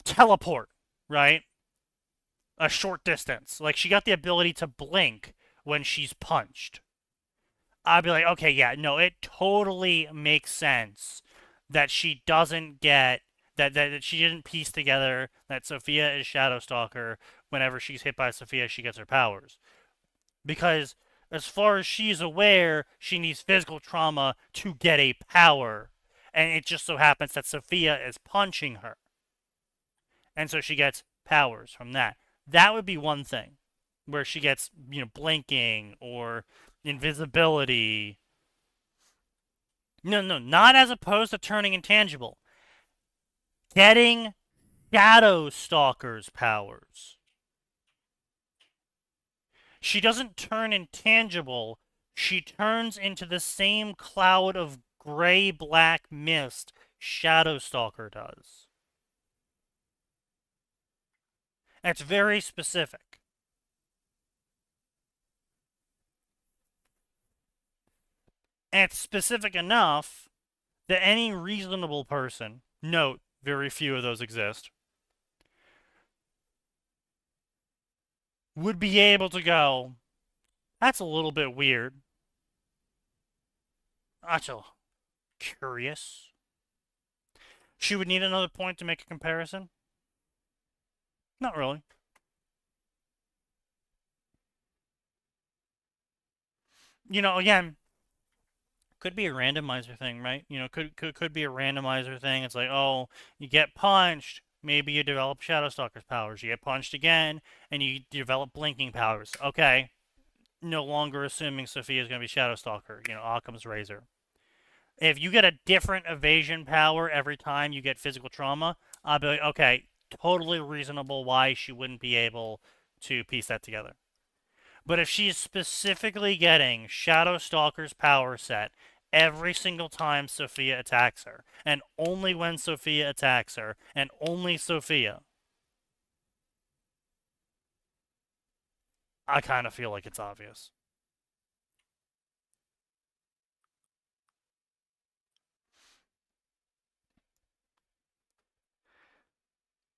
teleport, right? A short distance. Like, she got the ability to blink when she's punched. I'd be like, okay, yeah, no, it totally makes sense that she doesn't get, that she didn't piece together that Sophia is Shadow Stalker. Whenever she's hit by Sophia, she gets her powers. Because as far as she's aware, she needs physical trauma to get a power. And it just so happens that Sophia is punching her. And so she gets powers from that. That would be one thing. Where she gets, blinking or invisibility. No, not as opposed to turning intangible. Getting Shadow Stalker's powers. She doesn't turn intangible. She turns into the same cloud of gray-black mist Shadow Stalker does. That's very specific. And it's specific enough that any reasonable person, note, very few of those exist, would be able to go, that's a little bit weird. That's a curious. She would need another point to make a comparison? Not really. Again, could be a randomizer thing, right? Could be a randomizer thing. It's like, oh, you get punched, maybe you develop Shadow Stalker's powers. You get punched again, and you develop blinking powers. Okay, no longer assuming Sophia's going to be Shadow Stalker. Occam's razor. If you get a different evasion power every time you get physical trauma, I'll be like, okay, totally reasonable why she wouldn't be able to piece that together. But if she's specifically getting Shadow Stalker's power set every single time Sophia attacks her, and only when Sophia attacks her, and only Sophia, I kind of feel like it's obvious.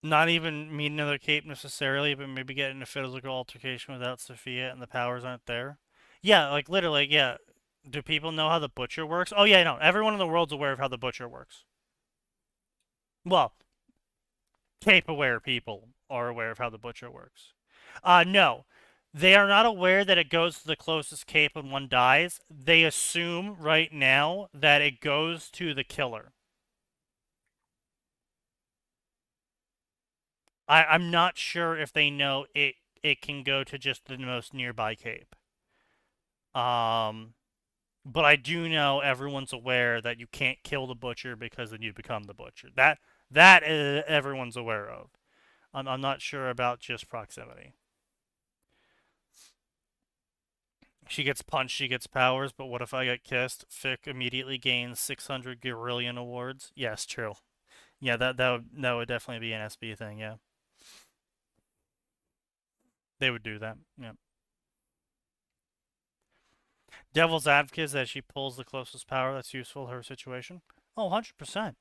Not even meet another cape necessarily, but maybe get in a physical altercation without Sophia and the powers aren't there. Yeah, like literally, yeah. Do people know how the Butcher works? Oh yeah, no. Everyone in the world's aware of how the Butcher works. Well, cape-aware people are aware of how the Butcher works. No. They are not aware that it goes to the closest cape when one dies. They assume right now that it goes to the killer. I'm not sure if they know it can go to just the most nearby cape. But I do know everyone's aware that you can't kill the butcher because then you become the butcher. That is, everyone's aware of. I'm not sure about just proximity. She gets punched, she gets powers, but what if I get kissed? Fic immediately gains 600 Guerrillion awards. Yes, true. Yeah, that would definitely be an SB thing. Yeah, they would do that. Yeah. Devil's Advocate is that she pulls the closest power that's useful to her situation. Oh, 100%.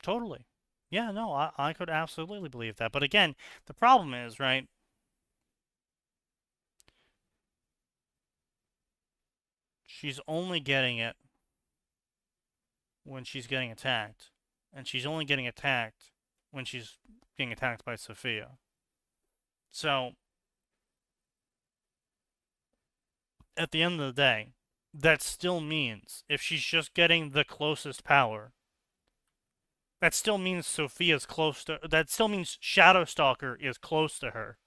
Totally. Yeah, no, I could absolutely believe that. But again, the problem is, right? She's only getting it when she's getting attacked. And she's only getting attacked when she's being attacked by Sophia. So, at the end of the day, that still means if she's just getting the closest power, that still means Sophia's close to... That still means Shadowstalker is close to her.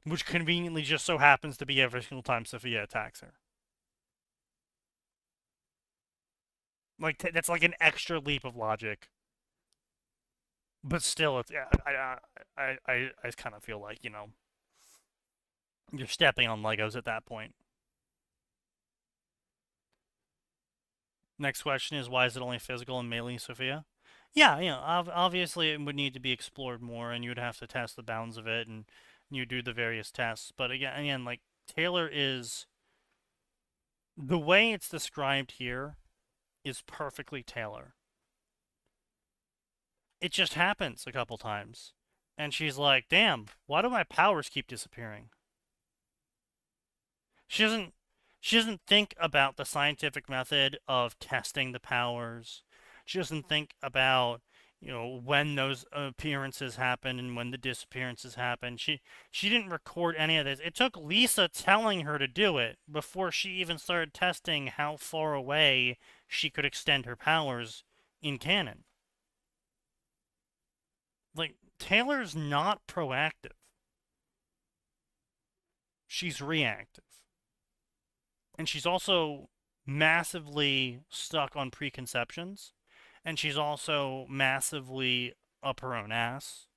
Which conveniently just so happens to be every single time Sophia attacks her. Like, that's like an extra leap of logic. But still, it's... I kind of feel like, you know, you're stepping on Legos at that point. Next question is, why is it only physical and melee Sophia? Yeah, you know, obviously it would need to be explored more, and you'd have to test the bounds of it, and you do the various tests. But again, like, Taylor is... The way it's described here is perfectly Taylor. It just happens a couple times. And she's like, damn, why do my powers keep disappearing? She doesn't think about the scientific method of testing the powers. She doesn't think about, you know, when those appearances happen and when the disappearances happen. She didn't record any of this. It took Lisa telling her to do it before she even started testing how far away she could extend her powers in canon. Like, Taylor's not proactive. She's reactive. And she's also massively stuck on preconceptions. And she's also massively up her own ass.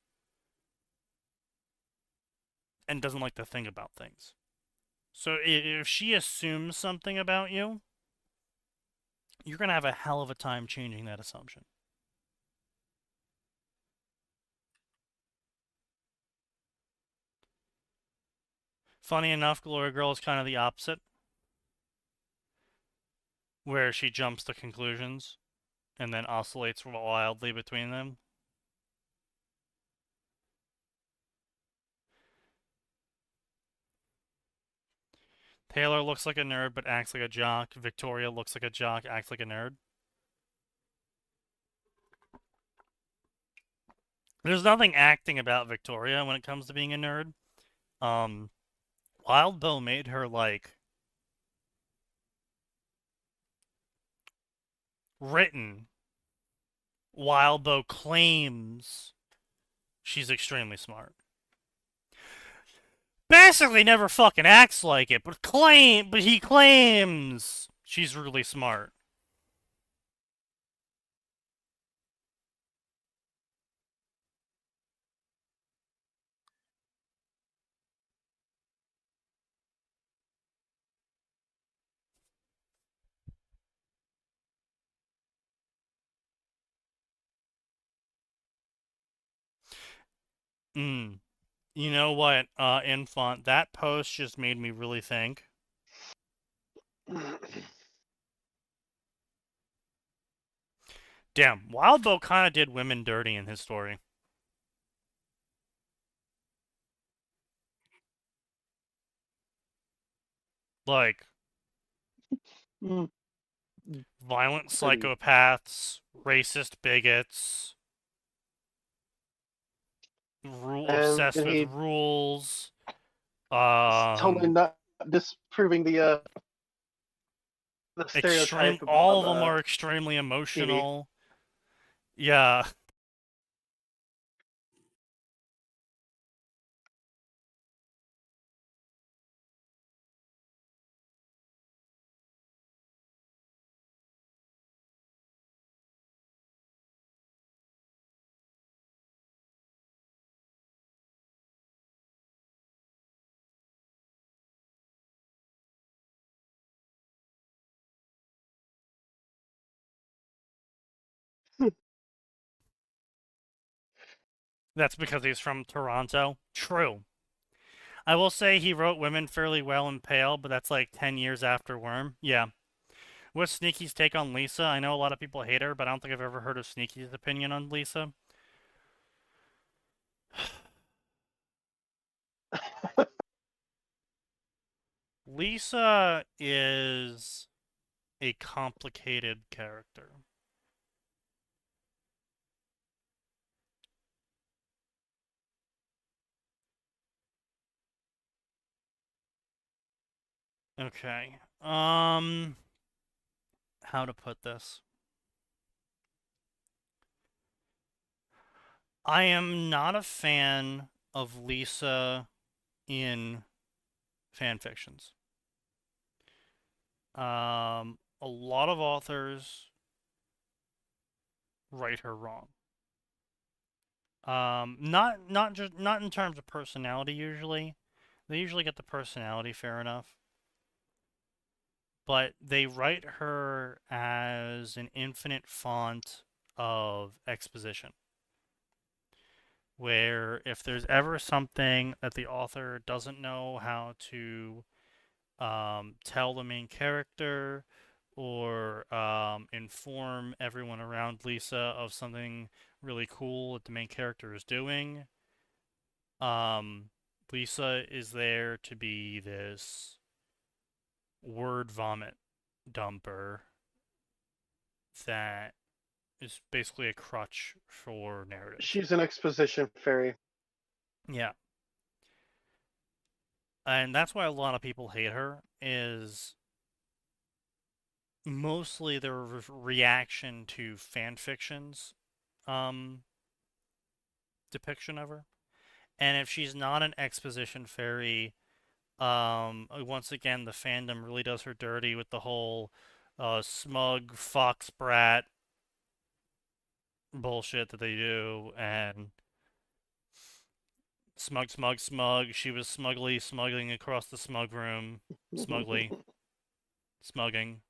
And doesn't like to think about things. So if she assumes something about you, you're going to have a hell of a time changing that assumption. Funny enough, Glory Girl is kind of the opposite. Where she jumps to conclusions and then oscillates wildly between them. Taylor looks like a nerd but acts like a jock. Victoria looks like a jock, acts like a nerd. There's nothing acting about Victoria when it comes to being a nerd. Wildbow made her, like, written. Wildbow claims she's extremely smart. Basically never fucking acts like it, but he claims she's really smart. You know what, Infant, that post just made me really think. Damn, Wildbow kind of did women dirty in his story. Like, violent psychopaths, racist bigots, obsessed with rules. Totally not disproving the stereotype. All of them are extremely emotional. Yeah. That's because he's from Toronto. True. I will say he wrote women fairly well in Pale, but that's like 10 years after Worm. Yeah. What's Sneaky's take on Lisa? I know a lot of people hate her, but I don't think I've ever heard of Sneaky's opinion on Lisa. Lisa is a complicated character. Okay. How to put this? I am not a fan of Lisa in fan fictions. A lot of authors write her wrong. Not in terms of personality usually. They usually get the personality fair enough. But they write her as an infinite font of exposition. Where if there's ever something that the author doesn't know how to tell the main character or inform everyone around Lisa of something really cool that the main character is doing, Lisa is there to be this word vomit dumper that is basically a crutch for narrative. She's an exposition fairy. Yeah. And that's why a lot of people hate her, is mostly their reaction to fan fiction's depiction of her. And if she's not an exposition fairy, once again, the fandom really does her dirty with the whole smug fox brat bullshit that they do, and smug. She was smugly smuggling across the smug room. Smugly. Smugging.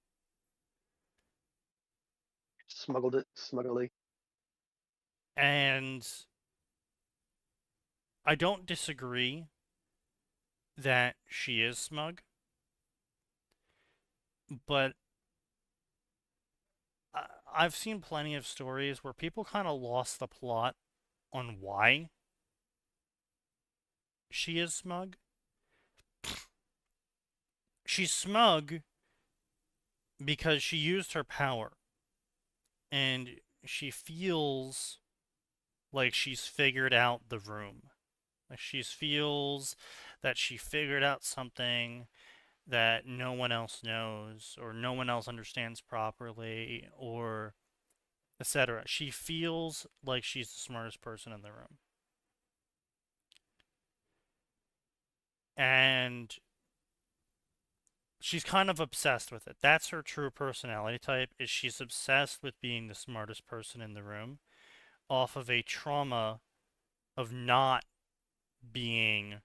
Smuggled it, smuggly. And I don't disagree that she is smug, but I've seen plenty of stories where people kind of lost the plot on why she is smug. She's smug because she used her power and she feels like she's figured out the room. Like she feels that she figured out something that no one else knows or no one else understands properly, or etc. She feels like she's the smartest person in the room. And she's kind of obsessed with it. That's her true personality type, is she's obsessed with being the smartest person in the room off of a trauma of not being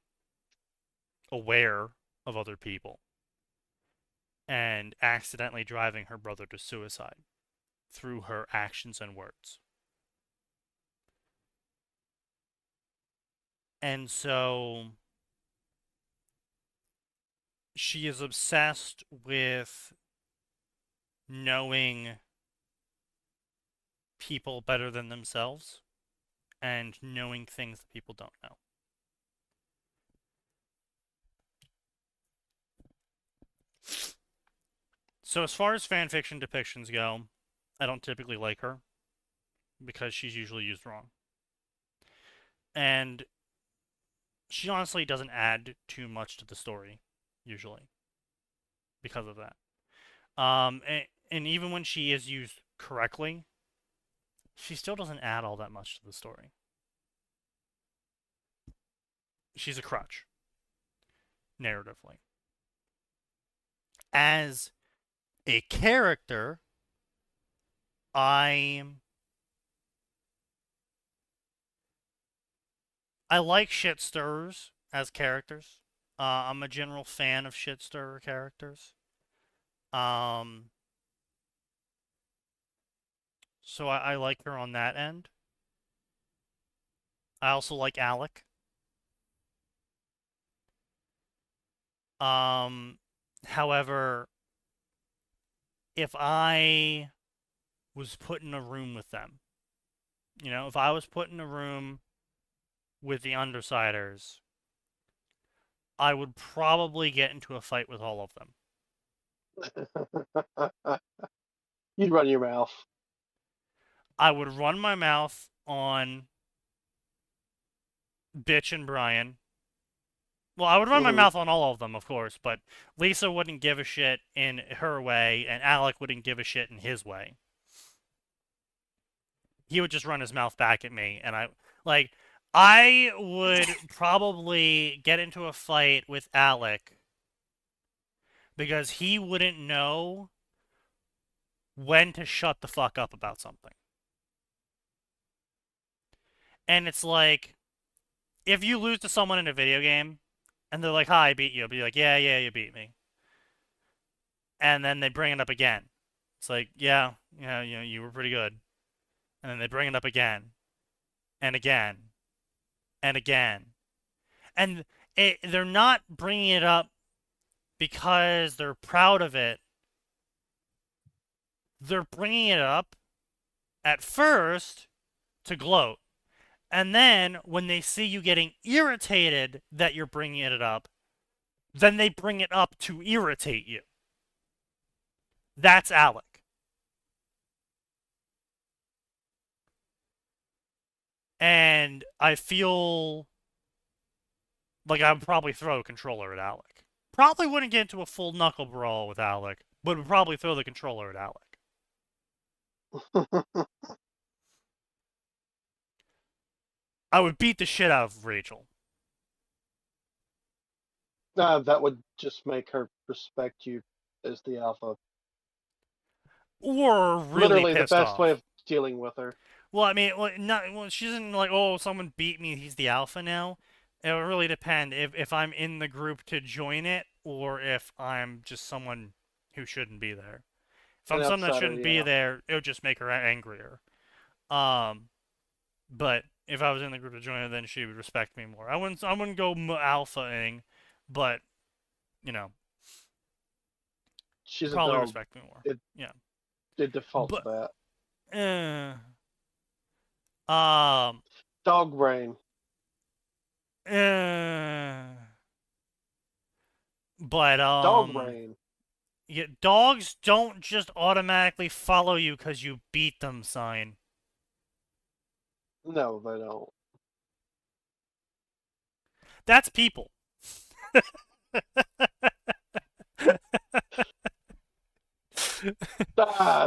aware of other people and accidentally driving her brother to suicide through her actions and words. And so she is obsessed with knowing people better than themselves and knowing things that people don't know. So as far as fanfiction depictions go, I don't typically like her because she's usually used wrong. And she honestly doesn't add too much to the story, usually, because of that. And even when she is used correctly, she still doesn't add all that much to the story. She's a crutch, narratively. As a character, I like shit stirrers as characters. I'm a general fan of shit stirrer characters. So I like her on that end. I also like Alec. However, if I was put in a room with them, if I was put in a room with the Undersiders, I would probably get into a fight with all of them. You'd run your mouth. I would run my mouth on Bitch and Brian. Well, I would run my mouth on all of them, of course, but Lisa wouldn't give a shit in her way, and Alec wouldn't give a shit in his way. He would just run his mouth back at me, and I would probably get into a fight with Alec because he wouldn't know when to shut the fuck up about something. And it's like, if you lose to someone in a video game, and they're like, "Hi, I beat you," I'll be like, yeah, you beat me. And then they bring it up again. It's like, yeah, you were pretty good. And then they bring it up again. And again. And again. And they're not bringing it up because they're proud of it. They're bringing it up at first to gloat. And then, when they see you getting irritated that you're bringing it up, then they bring it up to irritate you. That's Alec. And I feel like I would probably throw a controller at Alec. Probably wouldn't get into a full knuckle brawl with Alec, but would probably throw the controller at Alec. I would beat the shit out of Rachel. That would just make her respect you as the alpha. Or really Literally the pissed best off. way of dealing with her. Well, I mean, she isn't like, oh, someone beat me, he's the alpha now. It would really depend if I'm in the group to join it, or if I'm just someone who shouldn't be there. If I'm someone that shouldn't be there, it would just make her angrier. But if I was in the group to join her, then she would respect me more. I wouldn't go alpha-ing, but, she's probably a dog. respect me more. It defaults to that. Dog brain. But Dog brain. Yeah, dogs don't just automatically follow you because you beat them, sign. No, they don't. That's people.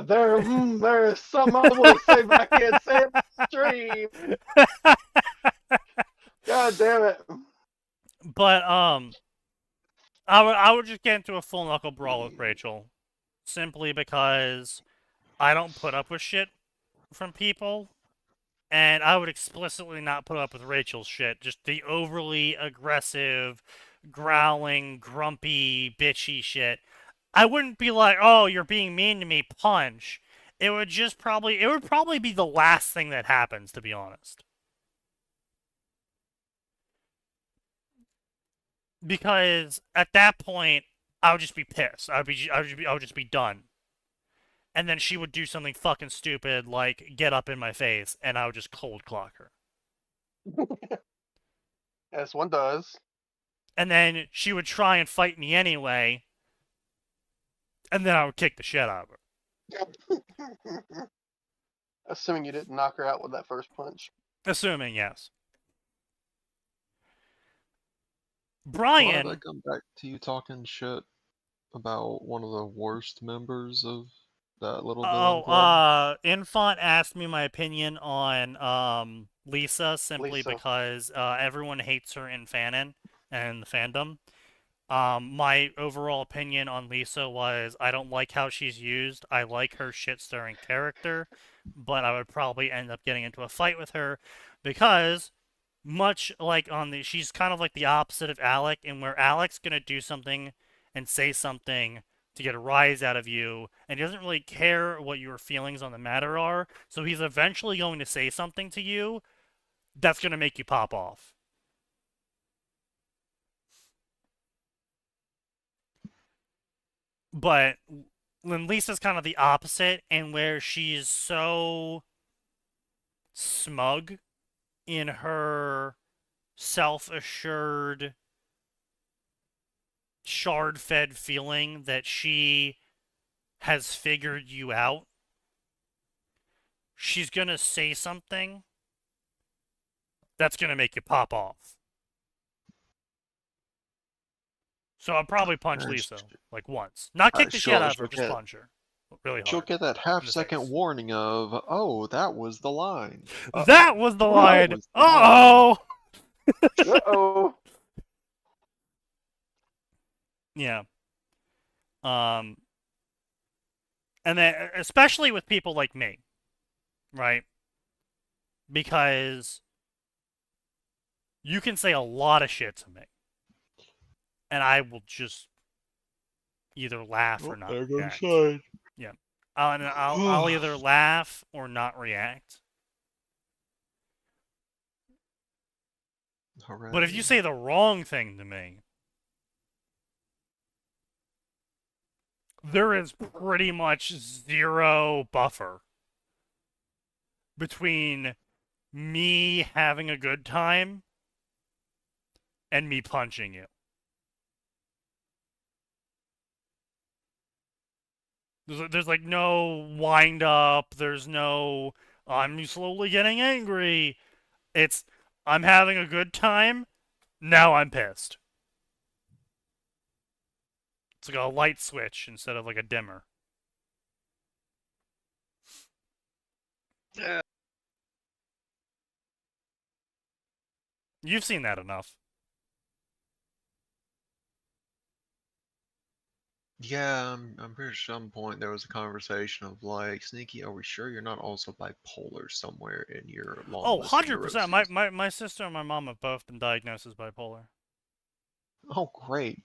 There's some I will say, but I can't say it on stream. God damn it. But I would just get into a full knuckle brawl with Rachel, simply because I don't put up with shit from people, and I would explicitly not put up with Rachel's shit. Just the overly aggressive, growling, grumpy, bitchy shit. I wouldn't be like, "Oh, you're being mean to me, punch." It would probably be the last thing that happens, to be honest. Because at that point, I would just be pissed. I would just be done. And then she would do something fucking stupid, like get up in my face, and I would just cold clock her. As one does. And then she would try and fight me anyway, and then I would kick the shit out of her. Assuming you didn't knock her out with that first punch. Assuming, yes. Brian. Why did I come back to you talking shit about one of the worst members of that little villain club? Infant asked me my opinion on Lisa, simply because everyone hates her in fanon and the fandom. My overall opinion on Lisa was, I don't like how she's used. I like her shit-stirring character, but I would probably end up getting into a fight with her because, much like she's kind of like the opposite of Alec, and where Alec's gonna do something and say something to get a rise out of you, and he doesn't really care what your feelings on the matter are, so he's eventually going to say something to you that's going to make you pop off. But when Lisa's kind of the opposite, and where she's so smug in her self-assured, shard-fed feeling that she has figured you out, she's gonna say something that's gonna make you pop off. So I'll probably punch Lisa, like, once. Not kick the shit out of her, just punch her. Really hard. She'll get that half-second warning of, oh, that was the line. That was the line! Uh-oh! Uh-oh. Yeah. And then, especially with people like me, right? Because you can say a lot of shit to me, and I will just either laugh or not react. Yeah. I'll either laugh or not react. Alright. But if you say the wrong thing to me, there is pretty much zero buffer between me having a good time and me punching you. There's like no wind up, there's no I'm slowly getting angry. It's I'm having a good time, now I'm pissed. It's like a light switch instead of like a dimmer. You've seen that enough. Yeah, I'm pretty sure at some point there was a conversation of like, Sneaky, are we sure you're not also bipolar somewhere in your long list of 100%. neuroses? My sister and my mom have both been diagnosed as bipolar. Oh, great.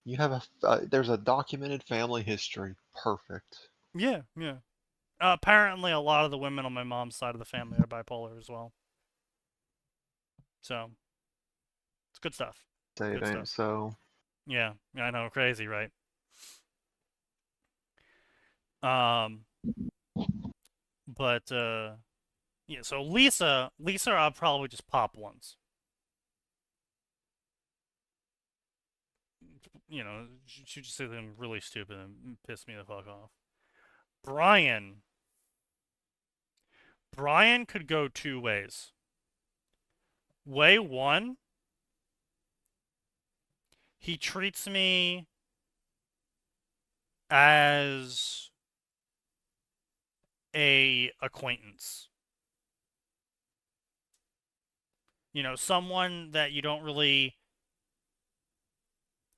You have there's a documented family history. Perfect. Yeah. Apparently, a lot of the women on my mom's side of the family are bipolar as well. So, it's good stuff. Say it ain't so. Yeah, I know, crazy, right? But yeah. So Lisa, I'll probably just pop once. You know, she just say something really stupid and piss me the fuck off. Brian could go two ways. Way one, he treats me as a acquaintance. You know, someone that you don't really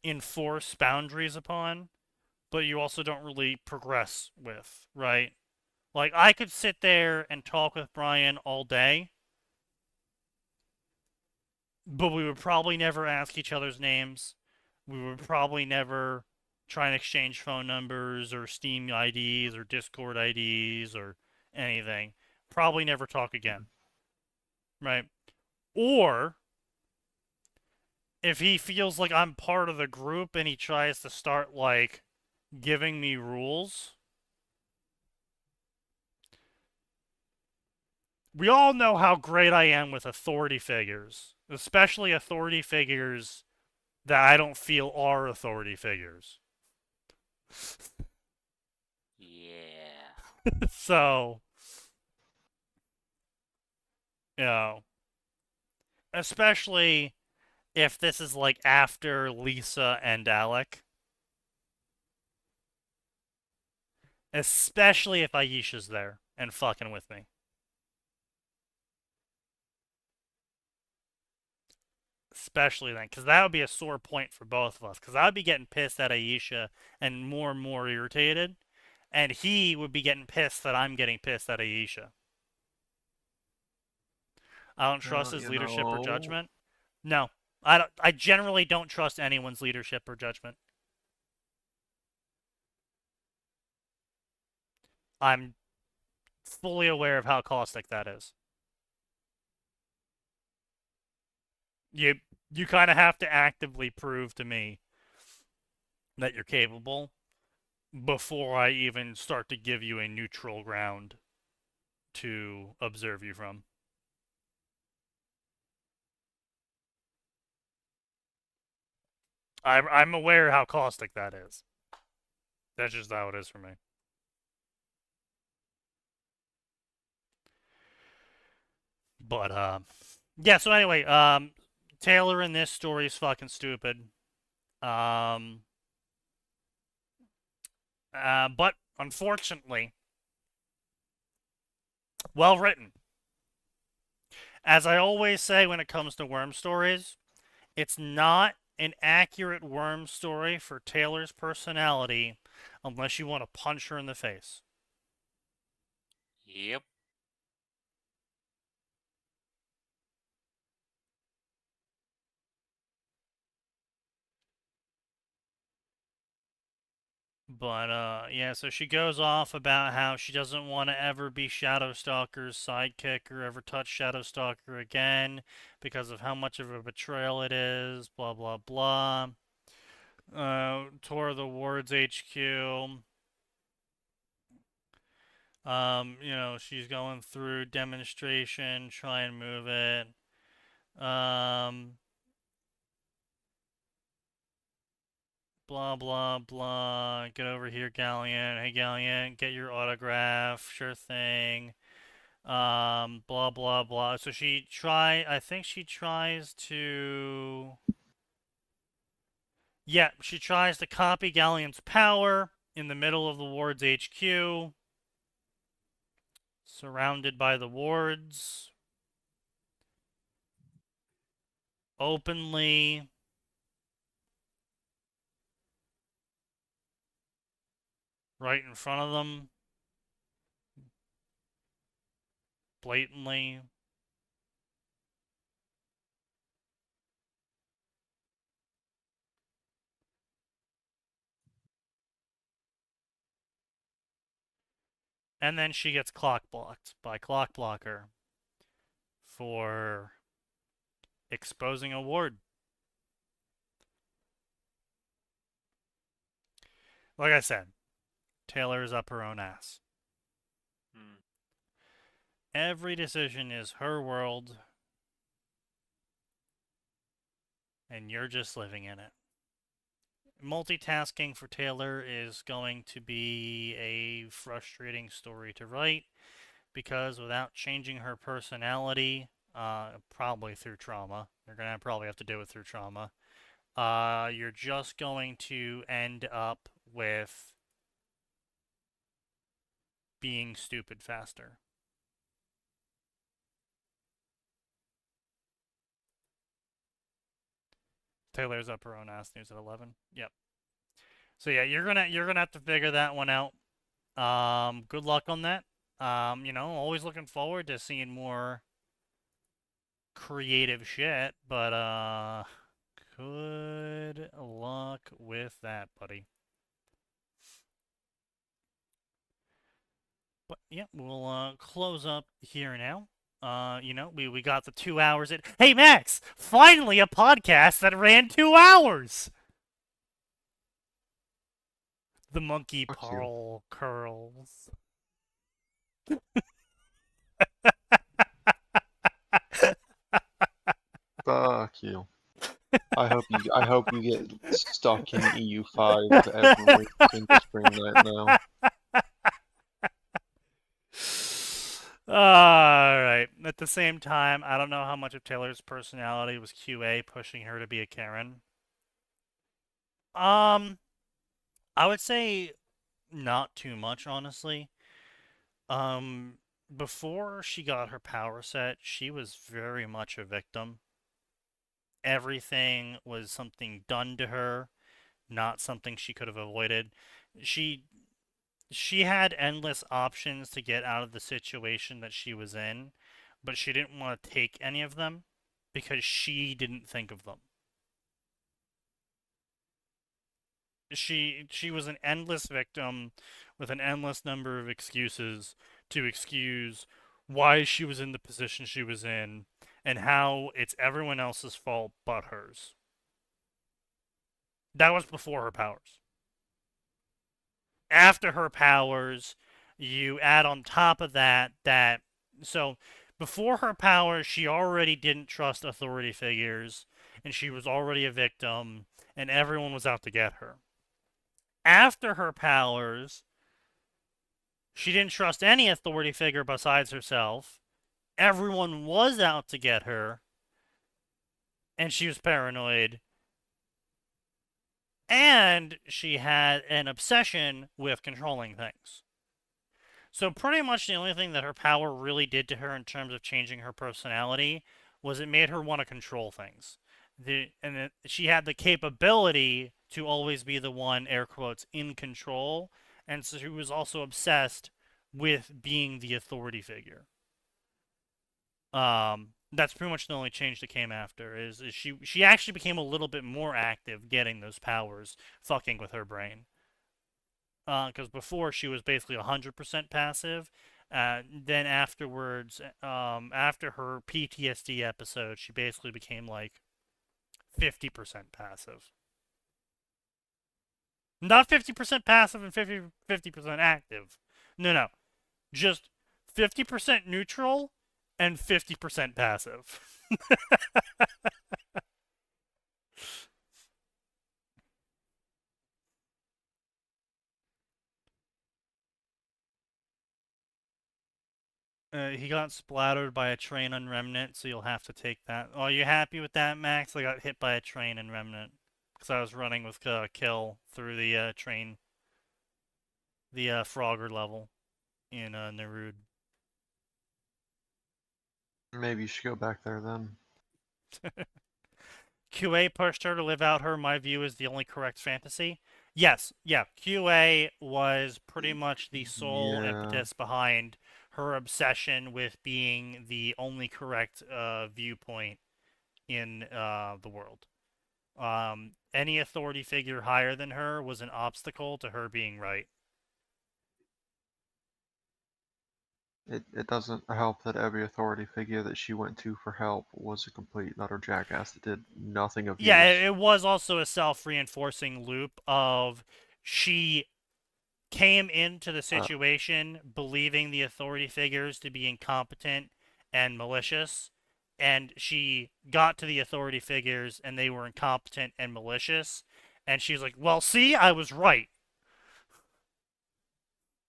enforce boundaries upon, but you also don't really progress with, right? Like, I could sit there and talk with Brian all day, but we would probably never ask each other's names. We would probably never try and exchange phone numbers or Steam IDs or Discord IDs or anything. Probably never talk again. Right? Or if he feels like I'm part of the group and he tries to start, like, giving me rules. We all know how great I am with authority figures, especially authority figures that I don't feel are authority figures. Yeah. So, you know, especially if this is like after Lisa and Alec. Especially if Aisha's there and fucking with me. Especially then, because that would be a sore point for both of us. Because I would be getting pissed at Aisha and more irritated. And he would be getting pissed that I'm getting pissed at Aisha. I don't trust his leadership or judgment. No. I generally don't trust anyone's leadership or judgment. I'm fully aware of how caustic that is. You kind of have to actively prove to me that you're capable before I even start to give you a neutral ground to observe you from. I'm aware how caustic that is. That's just how it is for me. But yeah. So anyway, Taylor in this story is fucking stupid. But unfortunately, well written. As I always say when it comes to worm stories, it's not an accurate worm story for Taylor's personality unless you want to punch her in the face. Yep. But yeah, so she goes off about how she doesn't want to ever be Shadowstalker's sidekick or ever touch Shadowstalker again because of how much of a betrayal it is, blah blah blah. Tour of the Wards HQ. She's going through demonstration, try and move it. Blah, blah, blah. Get over here, Galleon. Hey, Galleon, get your autograph. Sure thing. Blah, blah, blah. So I think she tries to... Yeah, she tries to copy Galleon's power in the middle of the Wards HQ. Surrounded by the Wards. Openly. Right in front of them. Blatantly. And then she gets clock blocked by Clock Blocker for exposing a ward. Like I said, Taylor's up her own ass. Every decision is her world, and you're just living in it. Multitasking for Taylor is going to be a frustrating story to write because without changing her personality, probably through trauma, you're going to probably have to do it through trauma, you're just going to end up with being stupid faster. Taylor's up her own ass. News at 11. Yep. So yeah, you're gonna have to figure that one out. Good luck on that. Always looking forward to seeing more creative shit, but good luck with that, buddy. But yeah, we'll close up here now. We got the 2 hours in. Hey Max, finally a podcast that ran 2 hours. The monkey pearl curls. Fuck you. I hope you get stuck in EU5 every single spring right now. Alright. At the same time, I don't know how much of Taylor's personality was QA pushing her to be a Karen. I would say not too much, honestly. Before she got her power set, she was very much a victim. Everything was something done to her, not something she could have avoided. She had endless options to get out of the situation that she was in, but she didn't want to take any of them because she didn't think of them. She was an endless victim with an endless number of excuses to excuse why she was in the position she was in and how it's everyone else's fault but hers. That was before her powers. After her powers, you add on top of that so before her powers, she already didn't trust authority figures, and she was already a victim, and everyone was out to get her. After her powers, she didn't trust any authority figure besides herself. Everyone was out to get her, and she was paranoid. And she had an obsession with controlling things. So pretty much the only thing that her power really did to her in terms of changing her personality was it made her want to control things. She had the capability to always be the one, air quotes, in control, and so she was also obsessed with being the authority figure. That's pretty much the only change that came after, is she actually became a little bit more active getting those powers, fucking with her brain. Because before she was basically 100% passive. Then afterwards, after her PTSD episode, she basically became like 50% passive. Not 50% passive and 50% active. No. Just 50% neutral and 50% passive. He got splattered by a train on Remnant, so you'll have to take that. Oh, you happy with that, Max? I got hit by a train in Remnant because I was running with Kill through the train, the Frogger level in Nerud. Maybe you should go back there then. QA pushed her to live out her, my view, is the only correct fantasy. Yes, yeah. QA was pretty much the sole impetus behind her obsession with being the only correct viewpoint in the world. Any authority figure higher than her was an obstacle to her being right. It doesn't help that every authority figure that she went to for help was a complete and utter jackass that did nothing of use. Yeah, it was also a self-reinforcing loop of she came into the situation believing the authority figures to be incompetent and malicious, and she got to the authority figures and they were incompetent and malicious, and she's like, well, see, I was right.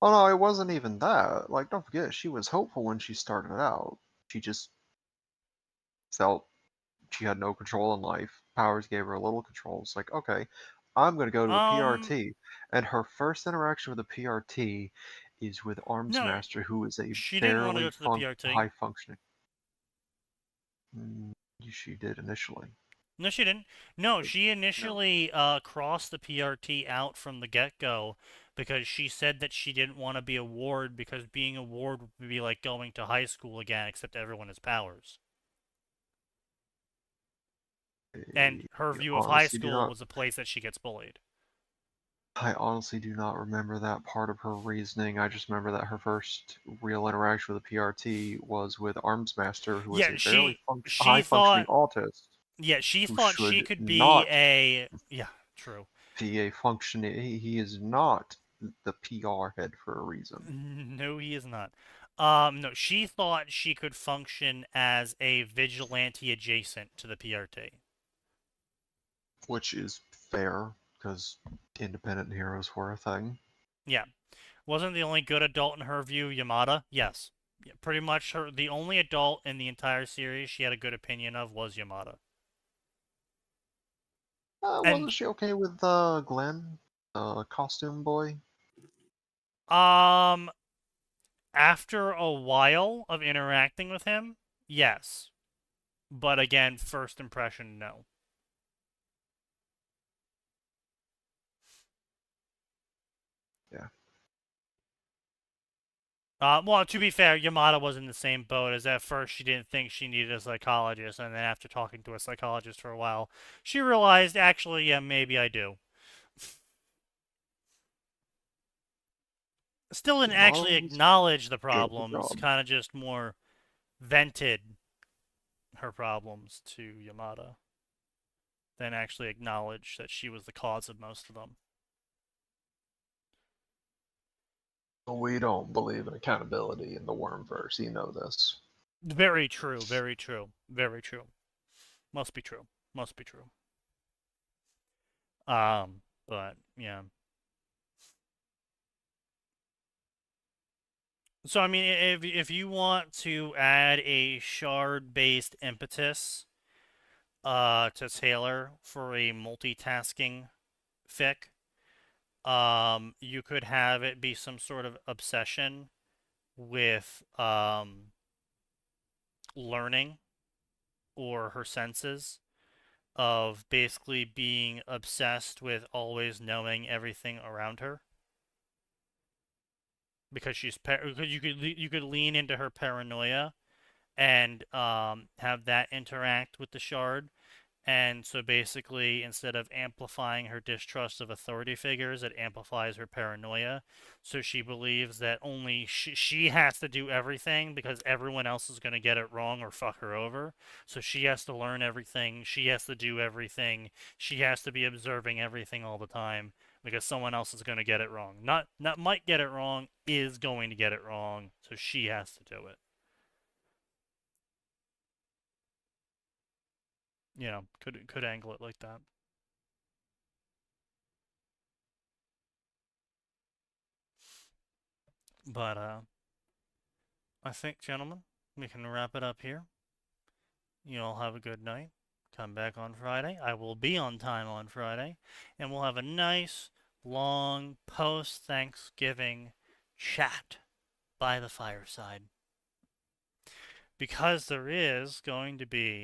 Oh no, it wasn't even that. Like, don't forget, she was hopeful when she started out. She just felt she had no control in life. Powers gave her a little control. It's like, okay, I'm going to go to a PRT. And her first interaction with a PRT is with Arms Master, who is a fairly high functioning. She did initially. No, she didn't. No, she initially crossed the PRT out from the get-go because she said that she didn't want to be a ward because being a ward would be like going to high school again, except everyone has powers. And her view of high school was a place that she gets bullied. I honestly do not remember that part of her reasoning. I just remember that her first real interaction with a PRT was with Arms Master, who was a fairly high-functioning autist. Yeah, she thought she could be a... Yeah, true. Be a functioning... He is not the PR head for a reason. No, he is not. No, she thought she could function as a vigilante adjacent to the PRT. Which is fair, because independent heroes were a thing. Yeah. Wasn't the only good adult in her view Yamada? Yes. Yeah, pretty much the only adult in the entire series she had a good opinion of was Yamada. Wasn't she okay with Glenn, costume boy? After a while of interacting with him, yes. But again, first impression, no. Yeah. Well, to be fair, Yamada was in the same boat, as at first she didn't think she needed a psychologist, and then after talking to a psychologist for a while, she realized, actually, yeah, maybe I do. Still didn't actually acknowledge the problems, kind of just more vented her problems to Yamada than actually acknowledge that she was the cause of most of them. We don't believe in accountability in the Wormverse. You know this. Very true, very true, very true. Must be true. Must be true. But yeah. So I mean, if you want to add a shard-based impetus to Taylor for a multitasking fic, you could have it be some sort of obsession with learning or her senses, of basically being obsessed with always knowing everything around her, because she's you could lean into her paranoia and have that interact with the shard. And so basically, instead of amplifying her distrust of authority figures, it amplifies her paranoia. So she believes that only she has to do everything because everyone else is going to get it wrong or fuck her over. So she has to learn everything. She has to do everything. She has to be observing everything all the time because someone else is going to get it wrong. Not might get it wrong, is going to get it wrong. So she has to do it. You know, could angle it like that. But I think, gentlemen, we can wrap it up here. You all have a good night. Come back on Friday. I will be on time on Friday, and we'll have a nice long post-Thanksgiving chat by the fireside, because there is going to be